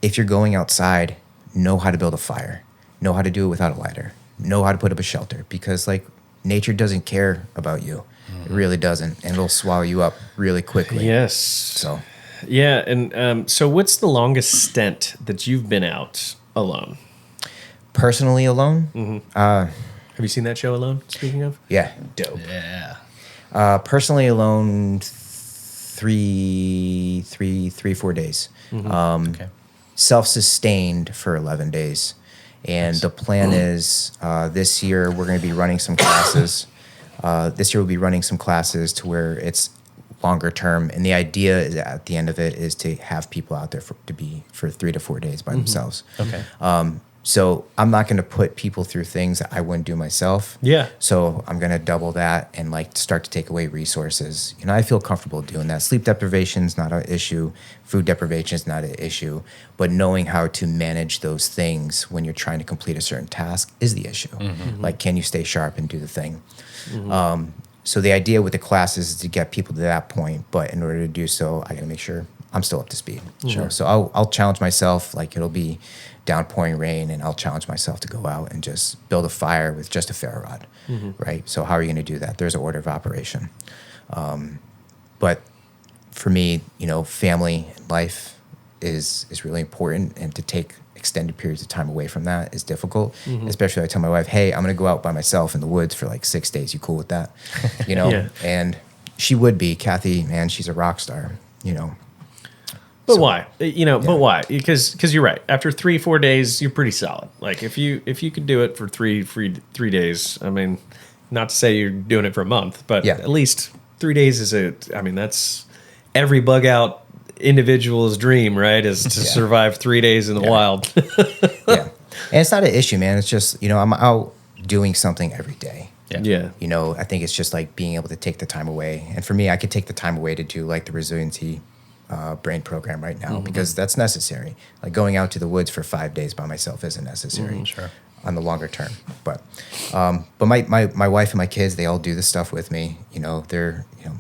if you're going outside, know how to build a fire, know how to do it without a lighter, know how to put up a shelter, because like nature doesn't care about you. It really doesn't. And it'll swallow you up really quickly. Yes. So. Yeah, and so what's the longest stint that you've been out alone? Personally alone? Have you seen that show Alone, speaking of? Yeah. Dope. Yeah. Personally alone, 4 days. Okay. Self-sustained for 11 days. And the plan is this year we're going to be running some classes. This year we'll be running some classes to where it's longer term, and the idea is at the end of it is to have people out there for 3 to 4 days by themselves. Okay. So I'm not going to put people through things that I wouldn't do myself. Yeah. So I'm going to double that and like start to take away resources. I feel comfortable doing that. Sleep deprivation is not an issue. Food deprivation is not an issue. But knowing how to manage those things when you're trying to complete a certain task is the issue. Like, can you stay sharp and do the thing? So the idea with the classes is to get people to that point. But in order to do so, I got to make sure I'm still up to speed. Sure. So I'll challenge myself. Like, it'll be downpouring rain, and I'll challenge myself to go out and just build a fire with just a ferro rod, right? So how are you going to do that? There's an order of operation. But for me, family and life is really important, and to take extended periods of time away from that is difficult. Especially I tell my wife, hey, I'm going to go out by myself in the woods for like 6 days. You cool with that? Yeah. And she would be. Kathy, man, she's a rock star, But why? But why? Because you're right. After 3-4 days, you're pretty solid. Like if you could do it for three days, I mean, not to say you're doing it for a month, but at least 3 days that's every bug out individual's dream, right? Is to survive 3 days in the wild. Yeah. And it's not an issue, man. It's just, I'm out doing something every day. Yeah. I think it's just like being able to take the time away. And for me, I could take the time away to do like the resiliency brain program right now because that's necessary. Like going out to the woods for 5 days by myself isn't necessary on the longer term. But my wife and my kids, they all do this stuff with me.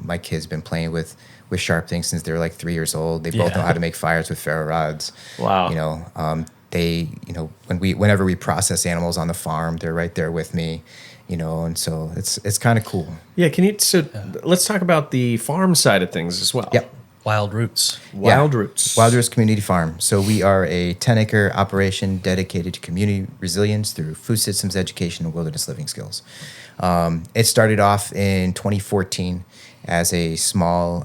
My kids been playing with sharp things since they were like 3 years old. They both know how to make fires with ferro rods. Wow. Whenever we process animals on the farm, they're right there with me. And so it's kind of cool. Yeah. Let's talk about the farm side of things as well. Yep. Wild Roots. Wild Roots Community Farm. So we are a 10-acre operation dedicated to community resilience through food systems education and wilderness living skills. It started off in 2014 as a small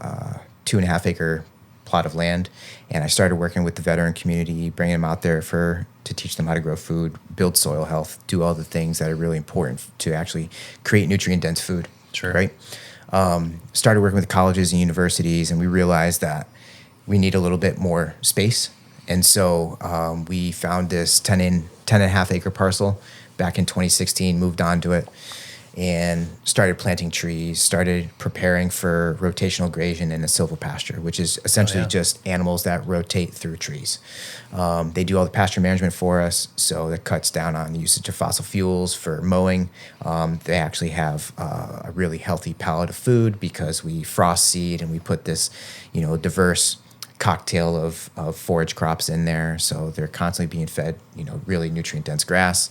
2.5-acre plot of land, and I started working with the veteran community, bringing them out there to teach them how to grow food, build soil health, do all the things that are really important to actually create nutrient-dense food. Sure. Right? Started working with colleges and universities, and we realized that we need a little bit more space. And so we found this 10.5 acre parcel back in 2016, moved on to it, and started planting trees, started preparing for rotational grazing in a silvopasture, which is essentially just animals that rotate through trees. They do all the pasture management for us, so that cuts down on the usage of fossil fuels for mowing. They actually have a really healthy palette of food because we frost seed and we put this, diverse cocktail of forage crops in there, so they're constantly being fed, really nutrient-dense grass.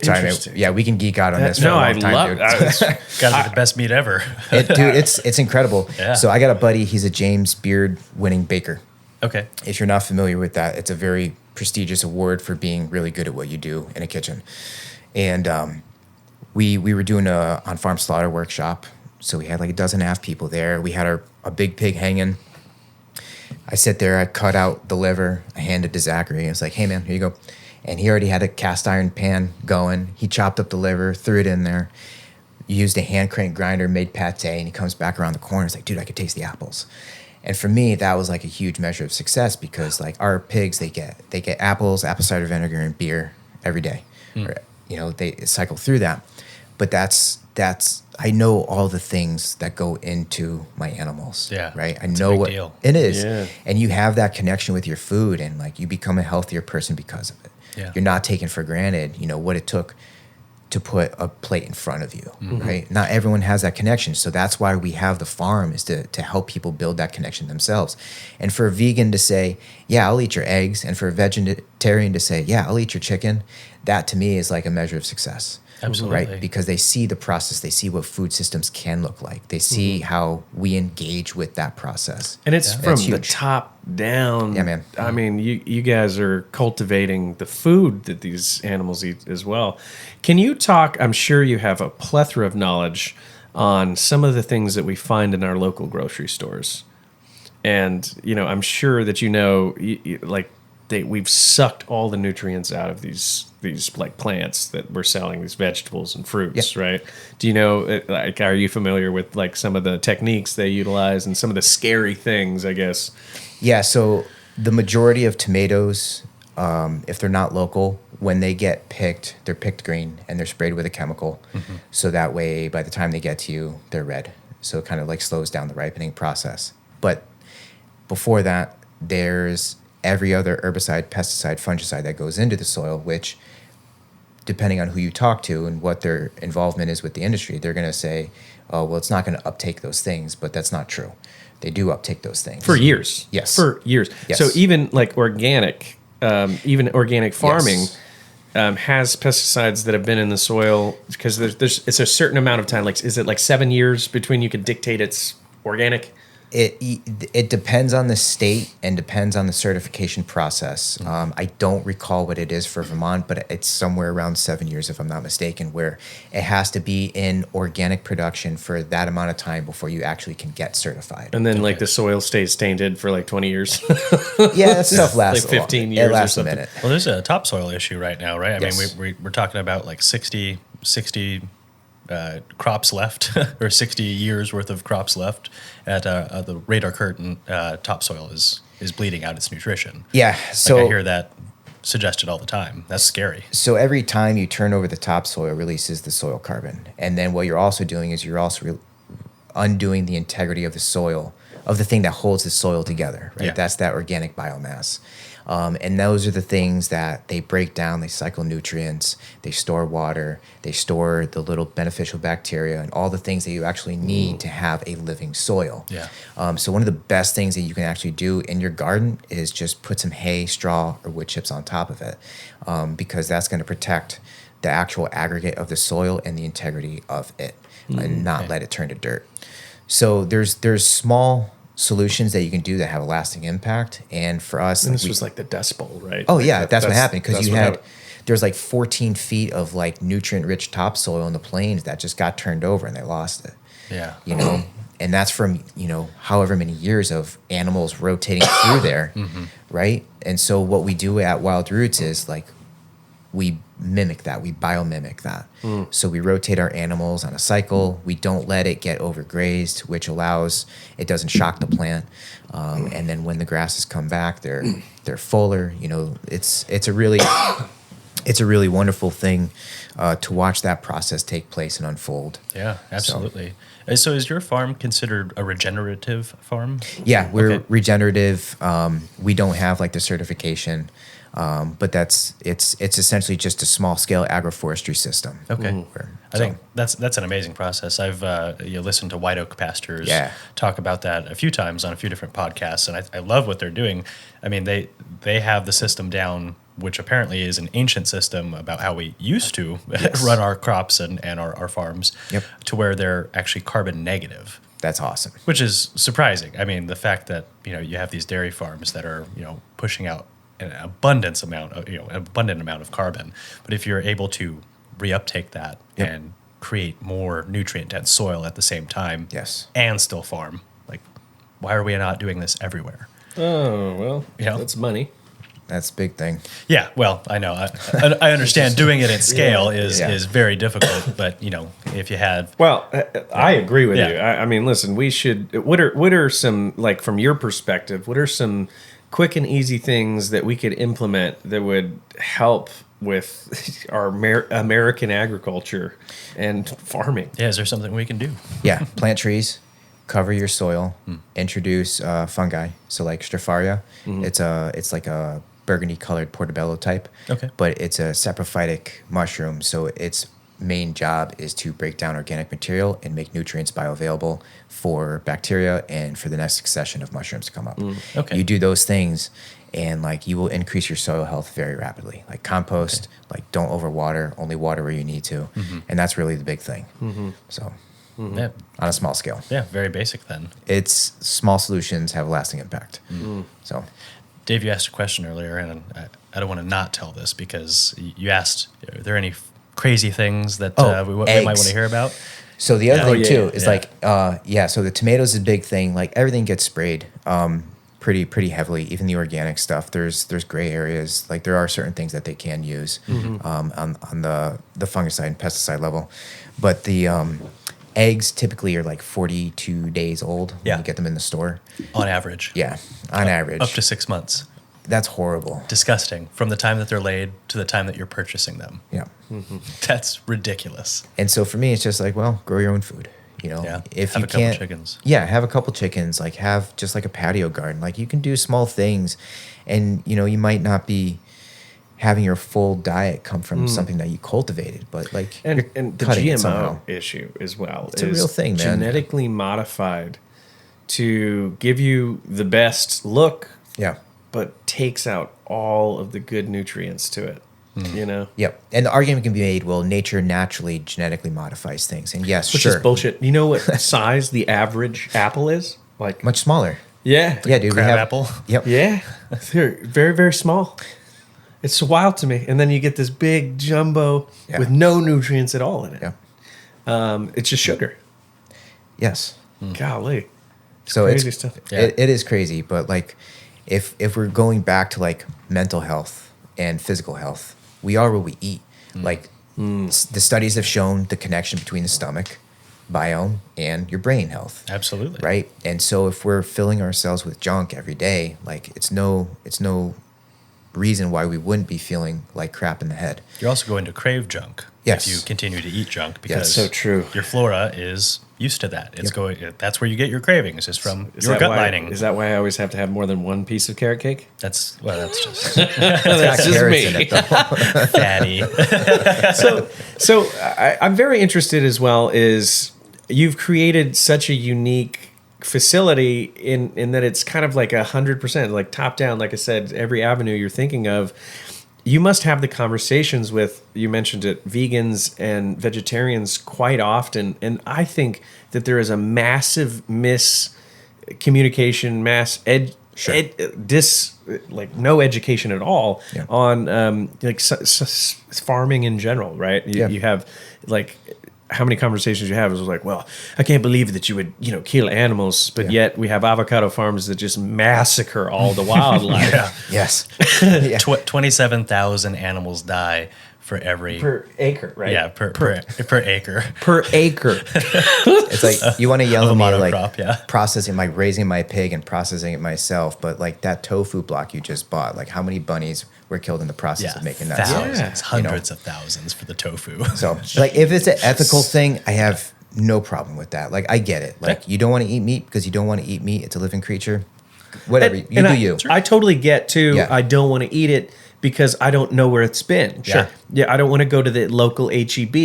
Sorry, man, we can geek out on this for a long time, dude. Gotta be the best meat ever. Dude, it's incredible. Yeah. So I got a buddy, he's a James Beard winning baker. Okay. If you're not familiar with that, it's a very prestigious award for being really good at what you do in a kitchen. And we were doing a on-farm slaughter workshop, so we had like 12.5 people there. We had a big pig hanging. I sit there, I cut out the liver, I hand it to Zachary, and it's like, hey man, here you go. And he already had a cast iron pan going. He chopped up the liver, threw it in there, used a hand crank grinder, made pate, and he comes back around the corner. It's like, dude, I could taste the apples. And for me, that was like a huge measure of success because like our pigs, they get apples, apple cider vinegar, and beer every day. Or, they cycle through that. But that's I know all the things that go into my animals. Yeah. Right. I It's know a big what deal. it is. Yeah. And you have that connection with your food, and like you become a healthier person because of it. Yeah. You're not taking for granted, what it took to put a plate in front of you, right? Not everyone has that connection. So that's why we have the farm, is to help people build that connection themselves. And for a vegan to say, yeah, I'll eat your eggs, and for a vegetarian to say, yeah, I'll eat your chicken, that to me is like a measure of success. Absolutely. Right? Because they see the process, they see what food systems can look like. They see how we engage with that process. And it's from That's the huge. top down. Yeah, man. I mean, you guys are cultivating the food that these animals eat as well. Can you talk? I'm sure you have a plethora of knowledge on some of the things that we find in our local grocery stores. And, I'm sure that we've sucked all the nutrients out of these like plants that we're selling, these vegetables and fruits, right? Do you know, like, are you familiar with like some of the techniques they utilize and some of the scary things, I guess? Yeah, so the majority of tomatoes if they're not local, when they get picked, they're picked green and they're sprayed with a chemical. So that way, by the time they get to you, they're red. So it kind of like slows down the ripening process. But before that, there's every other herbicide, pesticide, fungicide that goes into the soil, which, depending on who you talk to and what their involvement is with the industry, they're going to say, oh, well, it's not going to uptake those things, but that's not true. They do uptake those things. For years. Yes. For years. Yes. So even like organic farming has pesticides that have been in the soil, because it's a certain amount of time. Like, is it like 7 years between you could dictate it's organic? It depends on the state and depends on the certification process. I don't recall what it is for Vermont, but it's somewhere around 7 years, if I'm not mistaken, where it has to be in organic production for that amount of time before you actually can get certified. And then like the soil stays tainted for like 20 years. Yeah, that stuff lasts like 15 a years It lasts or a something. minute. Well, there's a topsoil issue right now, right? I Yes. mean, we're talking about like 60 crops left, or 60 years worth of crops left at the radar curtain. Topsoil is bleeding out its nutrition. Yeah, Like so I hear that suggested all the time. That's scary. So every time you turn over the topsoil, releases the soil carbon. And then what you're also doing is you're also undoing the integrity of the soil, of the thing that holds the soil together, right? Yeah. That's that organic biomass. And those are the things that they break down, they cycle nutrients, they store water, they store the little beneficial bacteria and all the things that you actually need to have a living soil. Yeah. So one of the best things that you can actually do in your garden is just put some hay, straw, or wood chips on top of it, because that's going to protect the actual aggregate of the soil and the integrity of it, and not let it turn to dirt. So there's small solutions that you can do that have a lasting impact. And for us, And this was like the Dust Bowl, right? oh Like yeah, that's what happened, because that's you what had happened. there's like 14 feet of like nutrient-rich topsoil in the plains that just got turned over and they lost it. Yeah. You know, and that's from, however many years of animals rotating through there, right? And so what we do at Wild Roots is like we mimic that, we biomimic that. So we rotate our animals on a cycle. We don't let it get overgrazed, which allows it doesn't shock the plant. And then when the grasses come back, they're fuller. It's a really wonderful thing to watch that process take place and unfold. Yeah, absolutely. So is your farm considered a regenerative farm? Yeah, we're Okay. regenerative. We don't have like the certification, but it's essentially just a small scale agroforestry system. Okay. I So- think that's an amazing process. I've listened to White Oak Pastures Yeah. talk about that a few times on a few different podcasts, and I love what they're doing. I mean, they have the system down, which apparently is an ancient system about how we used to run our crops and our farms, Yep. to where they're actually carbon negative, That's awesome. which is surprising. I mean, the fact that you have these dairy farms that are pushing out an abundant amount of carbon, but if you're able to reuptake that Yep. and create more nutrient dense soil at the same time, Yes. and still farm, like, why are we not doing this everywhere? Oh, well, Yeah. that's money. That's a big thing. Yeah, well, I know. I understand doing it at scale is Yeah. very difficult, but if you had Well, I agree with Yeah. you. I mean, listen, we should. What are some, like, from your perspective? What are some quick and easy things that we could implement that would help with our American agriculture and farming? is there something we can do? Yeah, plant trees, cover your soil, introduce fungi. So like Stropharia, it's like a burgundy colored portobello type. Okay. But it's a saprophytic mushroom, so its main job is to break down organic material and make nutrients bioavailable for bacteria and for the next succession of mushrooms to come up. Okay. You do those things and like you will increase your soil health very rapidly. Like compost, like don't overwater, only water where you need to. And that's really the big thing. So Yeah, on a small scale. yeah, very basic then. It's small solutions have a lasting impact. So Dave, you asked a question earlier, and I don't want to not tell this because you asked, are there any crazy things that we might eggs. want to hear about? So the other Yeah. thing Oh, too yeah, is yeah. like so the tomatoes is a big thing. Like everything gets sprayed pretty heavily, even the organic stuff. There's gray areas. Like there are certain things that they can use on the fungicide and pesticide level. But the eggs typically are like 42 days old when Yeah. you get them in the store. On average. Yeah, on average. Up to 6 months. that's horrible. Disgusting. From the time that they're laid to the time that you're purchasing them. Yeah. That's ridiculous. And so for me, it's just like, well, grow your own food. You know, Yeah. if Have you a couple can't, chickens. yeah, have a couple chickens. Like have just like a patio garden. Like you can do small things, and you know you might not be having your full diet come from something that you cultivated, but like And you're the cutting it GMO somehow. issue as well. It's a real thing, man. Genetically modified to give you the best look, Yeah. but takes out all of the good nutrients to it. You know, Yep. And the argument can be made, well, nature naturally genetically modifies things. And yes, which sure. is bullshit. You know what size the average apple is? Like, Much smaller. yeah, Yeah, dude. Crab apple. Yep. yeah, they're very, very small. It's wild to me. And then you get this big jumbo Yeah. with no nutrients at all in it. Yeah. It's just sugar. Yes. Golly. So crazy it's stuff. Yeah. it is crazy, but like if we're going back to like mental health and physical health, we are what we eat. Like the studies have shown the connection between the stomach biome and your brain health. Absolutely. Right? And so if we're filling ourselves with junk every day, like it's no reason why we wouldn't be feeling like crap in the head. You're also going to crave junk Yes. if you continue to eat junk because so true. your flora is used to that. It's going. That's where you get your cravings is from Is your that gut why, lining. Is that why I always have to have more than one piece of carrot cake? That's just It's That's got just carrots me. in it, though. fatty. So I'm very interested as well. Is you've created such a unique facility in that it's kind of like 100%, like top down. Like I said, every avenue you're thinking of, you must have the conversations with. You mentioned it, vegans and vegetarians quite often, and I think that there is a massive miscommunication, like no education at all Yeah. on like farming in general, right? You have like how many conversations you have is like, well, I can't believe that you would, kill animals, but yet we have avocado farms that just massacre all the wildlife. Yes. Yeah. 27,000 animals die for every Per acre, right? yeah per acre. Per acre. It's like you want to yell Of at a me like monocrop, yeah. processing, like raising my pig and processing it myself, but like that tofu block you just bought, like how many bunnies were killed in the process of making that? thousands, Yeah. hundreds of thousands for the tofu. So like if it's an ethical thing, I have no problem with that. Like I get it. Like you don't want to eat meat because you don't want to eat meat. It's a living creature. Whatever. You do you. I totally get too. Yeah. I don't want to eat it because I don't know where it's been. Sure. Yeah, I don't want to go to the local HEB.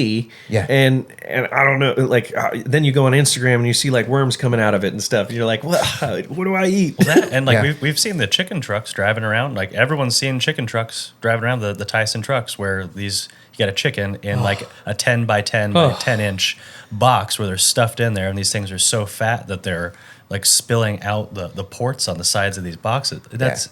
Yeah. And I don't know, like then you go on Instagram and you see like worms coming out of it and stuff. And you're like, what do I eat? And like Yeah. we've seen the chicken trucks driving around. Like everyone's seen chicken trucks driving around the Tyson trucks where you got a chicken in like a 10 by 10 by 10 inch box where they're stuffed in there, and these things are so fat that they're like spilling out the ports on the sides of these boxes. That's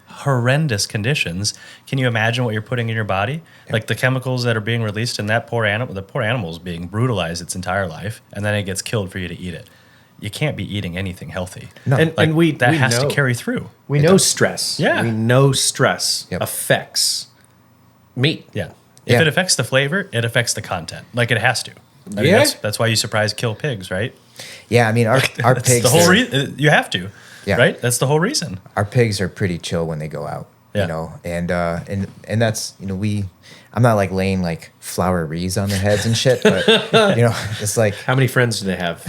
horrendous conditions. Can you imagine what you're putting in your body? Like the chemicals that are being released in that poor animal. The poor animal is being brutalized its entire life, and then it gets killed for you to eat it. You can't be eating anything healthy. No. And, Like, and we that we has know, to carry through. We know stress. Yeah. We know stress Yep. affects meat. Yeah. If Yeah. it affects the flavor, it affects the content. Like it has to. I mean, Yeah. that's why you surprise kill pigs, right? Yeah, I mean our That's pigs the whole are- reason. You have to. Yeah. Right? That's the whole reason. our pigs are pretty chill when they go out. Yeah. You know, and that's I'm not like laying like flower wreaths on their heads and shit, but it's like How many friends do they have?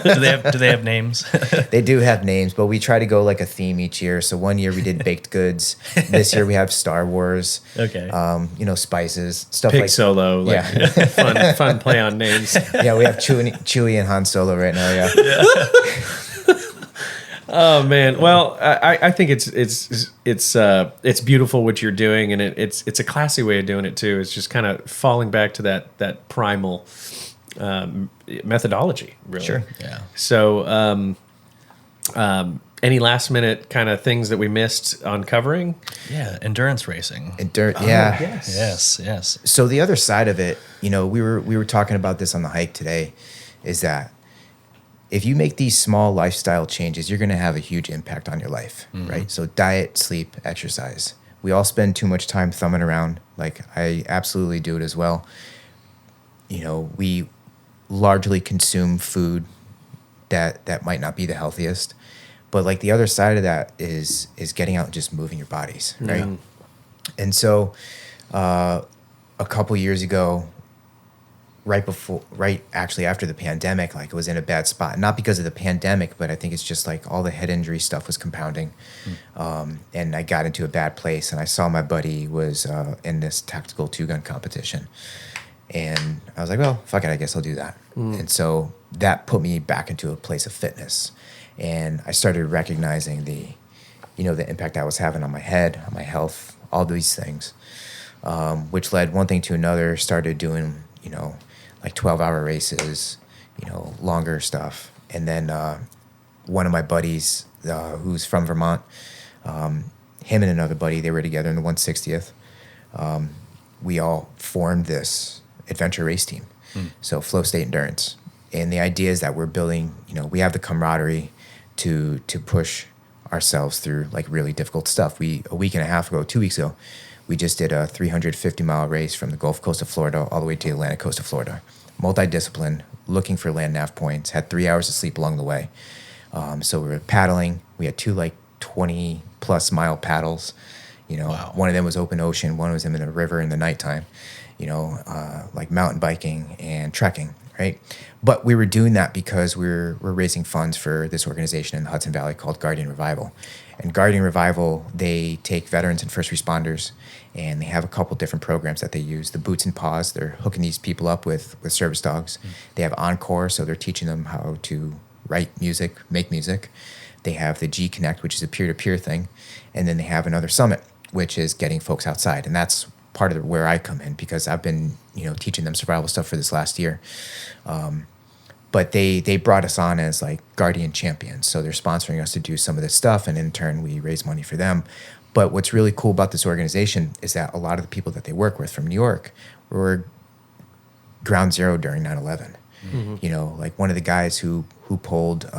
Do they have names? they do have names, but we try to go like a theme each year. So one year we did baked goods. This year we have Star Wars. Okay. Spices, stuff Pig like Solo. Like, Yeah. fun play on names. Yeah, we have Chewie and Han Solo right now. Yeah. Oh man, well, I think it's beautiful what you're doing, and it's a classy way of doing it too. It's just kind of falling back to that primal methodology, really. Sure. Yeah. So, any last minute kind of things that we missed on covering? Yeah. Endurance racing. Yeah. Yes. So the other side of it, we were talking about this on the hike today, is that if you make these small lifestyle changes, you're going to have a huge impact on your life, right? So diet, sleep, exercise. We all spend too much time thumbing around. Like I absolutely do it as well. We largely consume food that might not be the healthiest, But like the other side of that is getting out and just moving your bodies, right? And so a couple years ago, right actually after the pandemic, like it was in a bad spot, not because of the pandemic, but I think it's just like all the head injury stuff was compounding. And I got into a bad place, and I saw my buddy was in this tactical 2-gun competition. And I was like, well, fuck it, I guess I'll do that. And so that put me back into a place of fitness. And I started recognizing the impact that was having on my head, on my health, all these things, which led one thing to another. Started doing, like 12-hour races, longer stuff. And then one of my buddies who's from Vermont, him and another buddy, they were together in the 160th. We all formed this adventure race team, so Flow State Endurance. And the idea is that we're building, we have the camaraderie to push ourselves through like really difficult stuff. A week and a half ago, 2 weeks ago, we just did a 350-mile race from the Gulf Coast of Florida all the way to the Atlantic Coast of Florida. Multidiscipline, looking for land nav points, had 3 hours of sleep along the way. So we were paddling. We had 2 like 20-plus mile paddles. Wow. One of them was open ocean. One was in the river in the nighttime, like mountain biking and trekking, right? But we were doing that because we're raising funds for this organization in the Hudson Valley called Guardian Revival. And Guardian Revival, they take veterans and first responders, and they have a couple different programs that they use. The Boots and Paws, they're hooking these people up with service dogs. They have Encore, so they're teaching them how to write music, make music. They have the G Connect, which is a peer-to-peer thing. And then they have another summit, which is getting folks outside. And that's part of where I come in, because I've been, teaching them survival stuff for this last year. But they brought us on as like Guardian champions. So they're sponsoring us to do some of this stuff, and in turn we raise money for them. But what's really cool about this organization is that a lot of the people that they work with from New York were ground zero during 9/11. Like one of the guys who pulled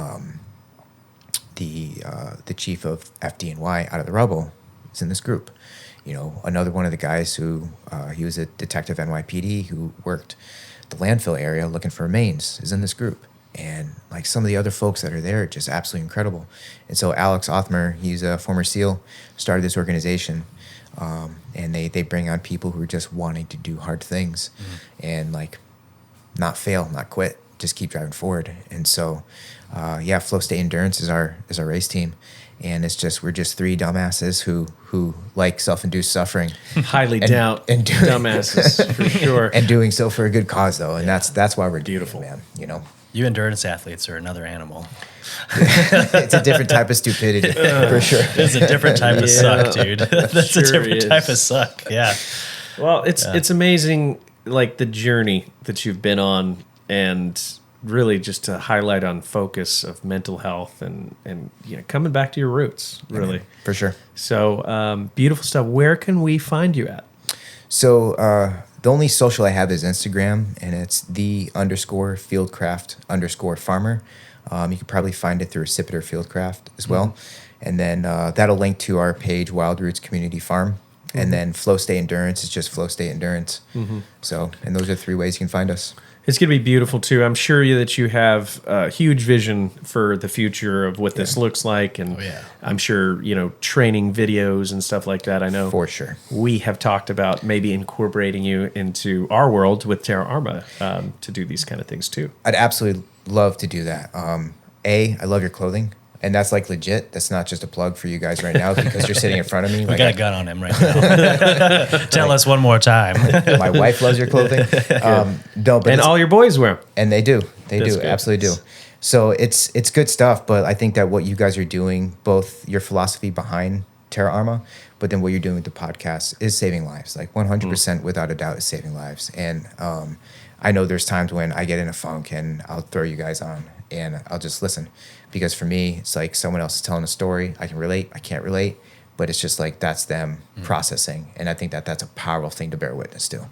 the chief of FDNY out of the rubble is in this group. Another one of the guys who he was a detective NYPD who worked the landfill area looking for remains is in this group. And like some of the other folks that are there are just absolutely incredible. And so Alex Othmer, he's a former SEAL, started this organization. And they bring on people who are just wanting to do hard things and like not fail, not quit, just keep driving forward. And so, Flow State Endurance is our race team. And we're just 3 dumbasses who like self-induced suffering. Highly doubt dumbasses, for sure. And doing so for a good cause, though. And that's why we're beautiful, doing it, man. You endurance athletes are another animal. It's a different type of stupidity, for sure. It's a different type of suck, dude. That's sure a different type of suck, yeah. Well, it's amazing, like the journey that you've been on, and really just to highlight on focus of mental health and coming back to your roots, really. For sure. So beautiful stuff. Where can we find you at? So the only social I have is Instagram, and it's _Fieldcraft_farmer. You can probably find it through Accipiter Fieldcraft as well. And then that'll link to our page, Wild Roots Community Farm. And then Flow State Endurance is just Flow State Endurance. So, and those are 3 ways you can find us. It's going to be beautiful, too. I'm sure that you have a huge vision for the future of what this looks like. And I'm sure, training videos and stuff like that. I know for sure we have talked about maybe incorporating you into our world with Terra Arma to do these kind of things, too. I'd absolutely love to do that. I love your clothing. And that's like legit. That's not just a plug for you guys right now because you're sitting in front of me. We got a gun on him right now. Tell us one more time. My wife loves your clothing. And all your boys wear them. And they do. They do. Absolutely do. So it's good stuff. But I think that what you guys are doing, both your philosophy behind Terra Arma, but then what you're doing with the podcast is saving lives. Like 100% without a doubt is saving lives. And I know there's times when I get in a funk and I'll throw you guys on and I'll just listen. Because for me, it's like someone else is telling a story. I can relate. I can't relate. But it's just like that's them processing. And I think that that's a powerful thing to bear witness to.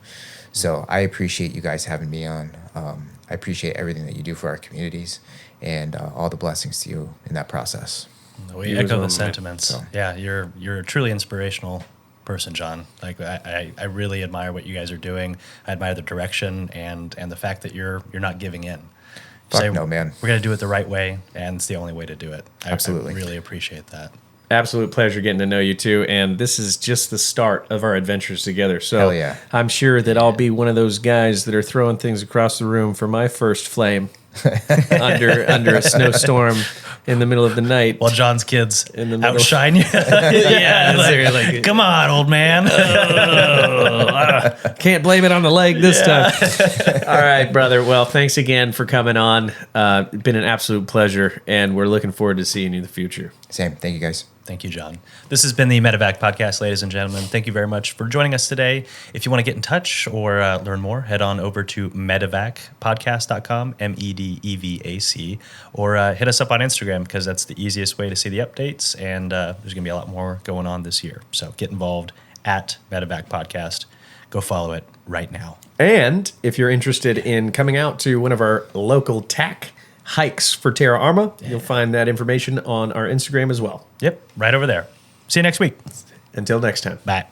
So I appreciate you guys having me on. I appreciate everything that you do for our communities and all the blessings to you in that process. We echo the sentiments. So. Yeah, you're a truly inspirational person, Jon. Like I really admire what you guys are doing. I admire the direction and the fact that you're not giving in. Fuck no, man. We're going to do it the right way, and it's the only way to do it. Absolutely. I really appreciate that. Absolute pleasure getting to know you too, and this is just the start of our adventures together. So Hell yeah. I'm sure that I'll be one of those guys that are throwing things across the room for my first flame under a snowstorm in the middle of the night. While John's kids In the middle. outshine you. Yeah, Like, come on, old man. Can't blame it on the leg this time. All right, brother. Well, thanks again for coming on. Been an absolute pleasure, and we're looking forward to seeing you in the future. Same. Thank you, guys. Thank you, John. This has been the Medevac podcast, ladies and gentlemen. Thank you very much for joining us today. If you want to get in touch or learn more, head on over to medevacpodcast.com, MEDEVAC, or hit us up on Instagram because that's the easiest way to see the updates. And there's going to be a lot more going on this year. So get involved at Medevac Podcast. Go follow it right now. And if you're interested in coming out to one of our local TAC hikes for Terra Arma, you'll find that information on our Instagram as well. Yep, right over there. See you next week. Until next time. Bye.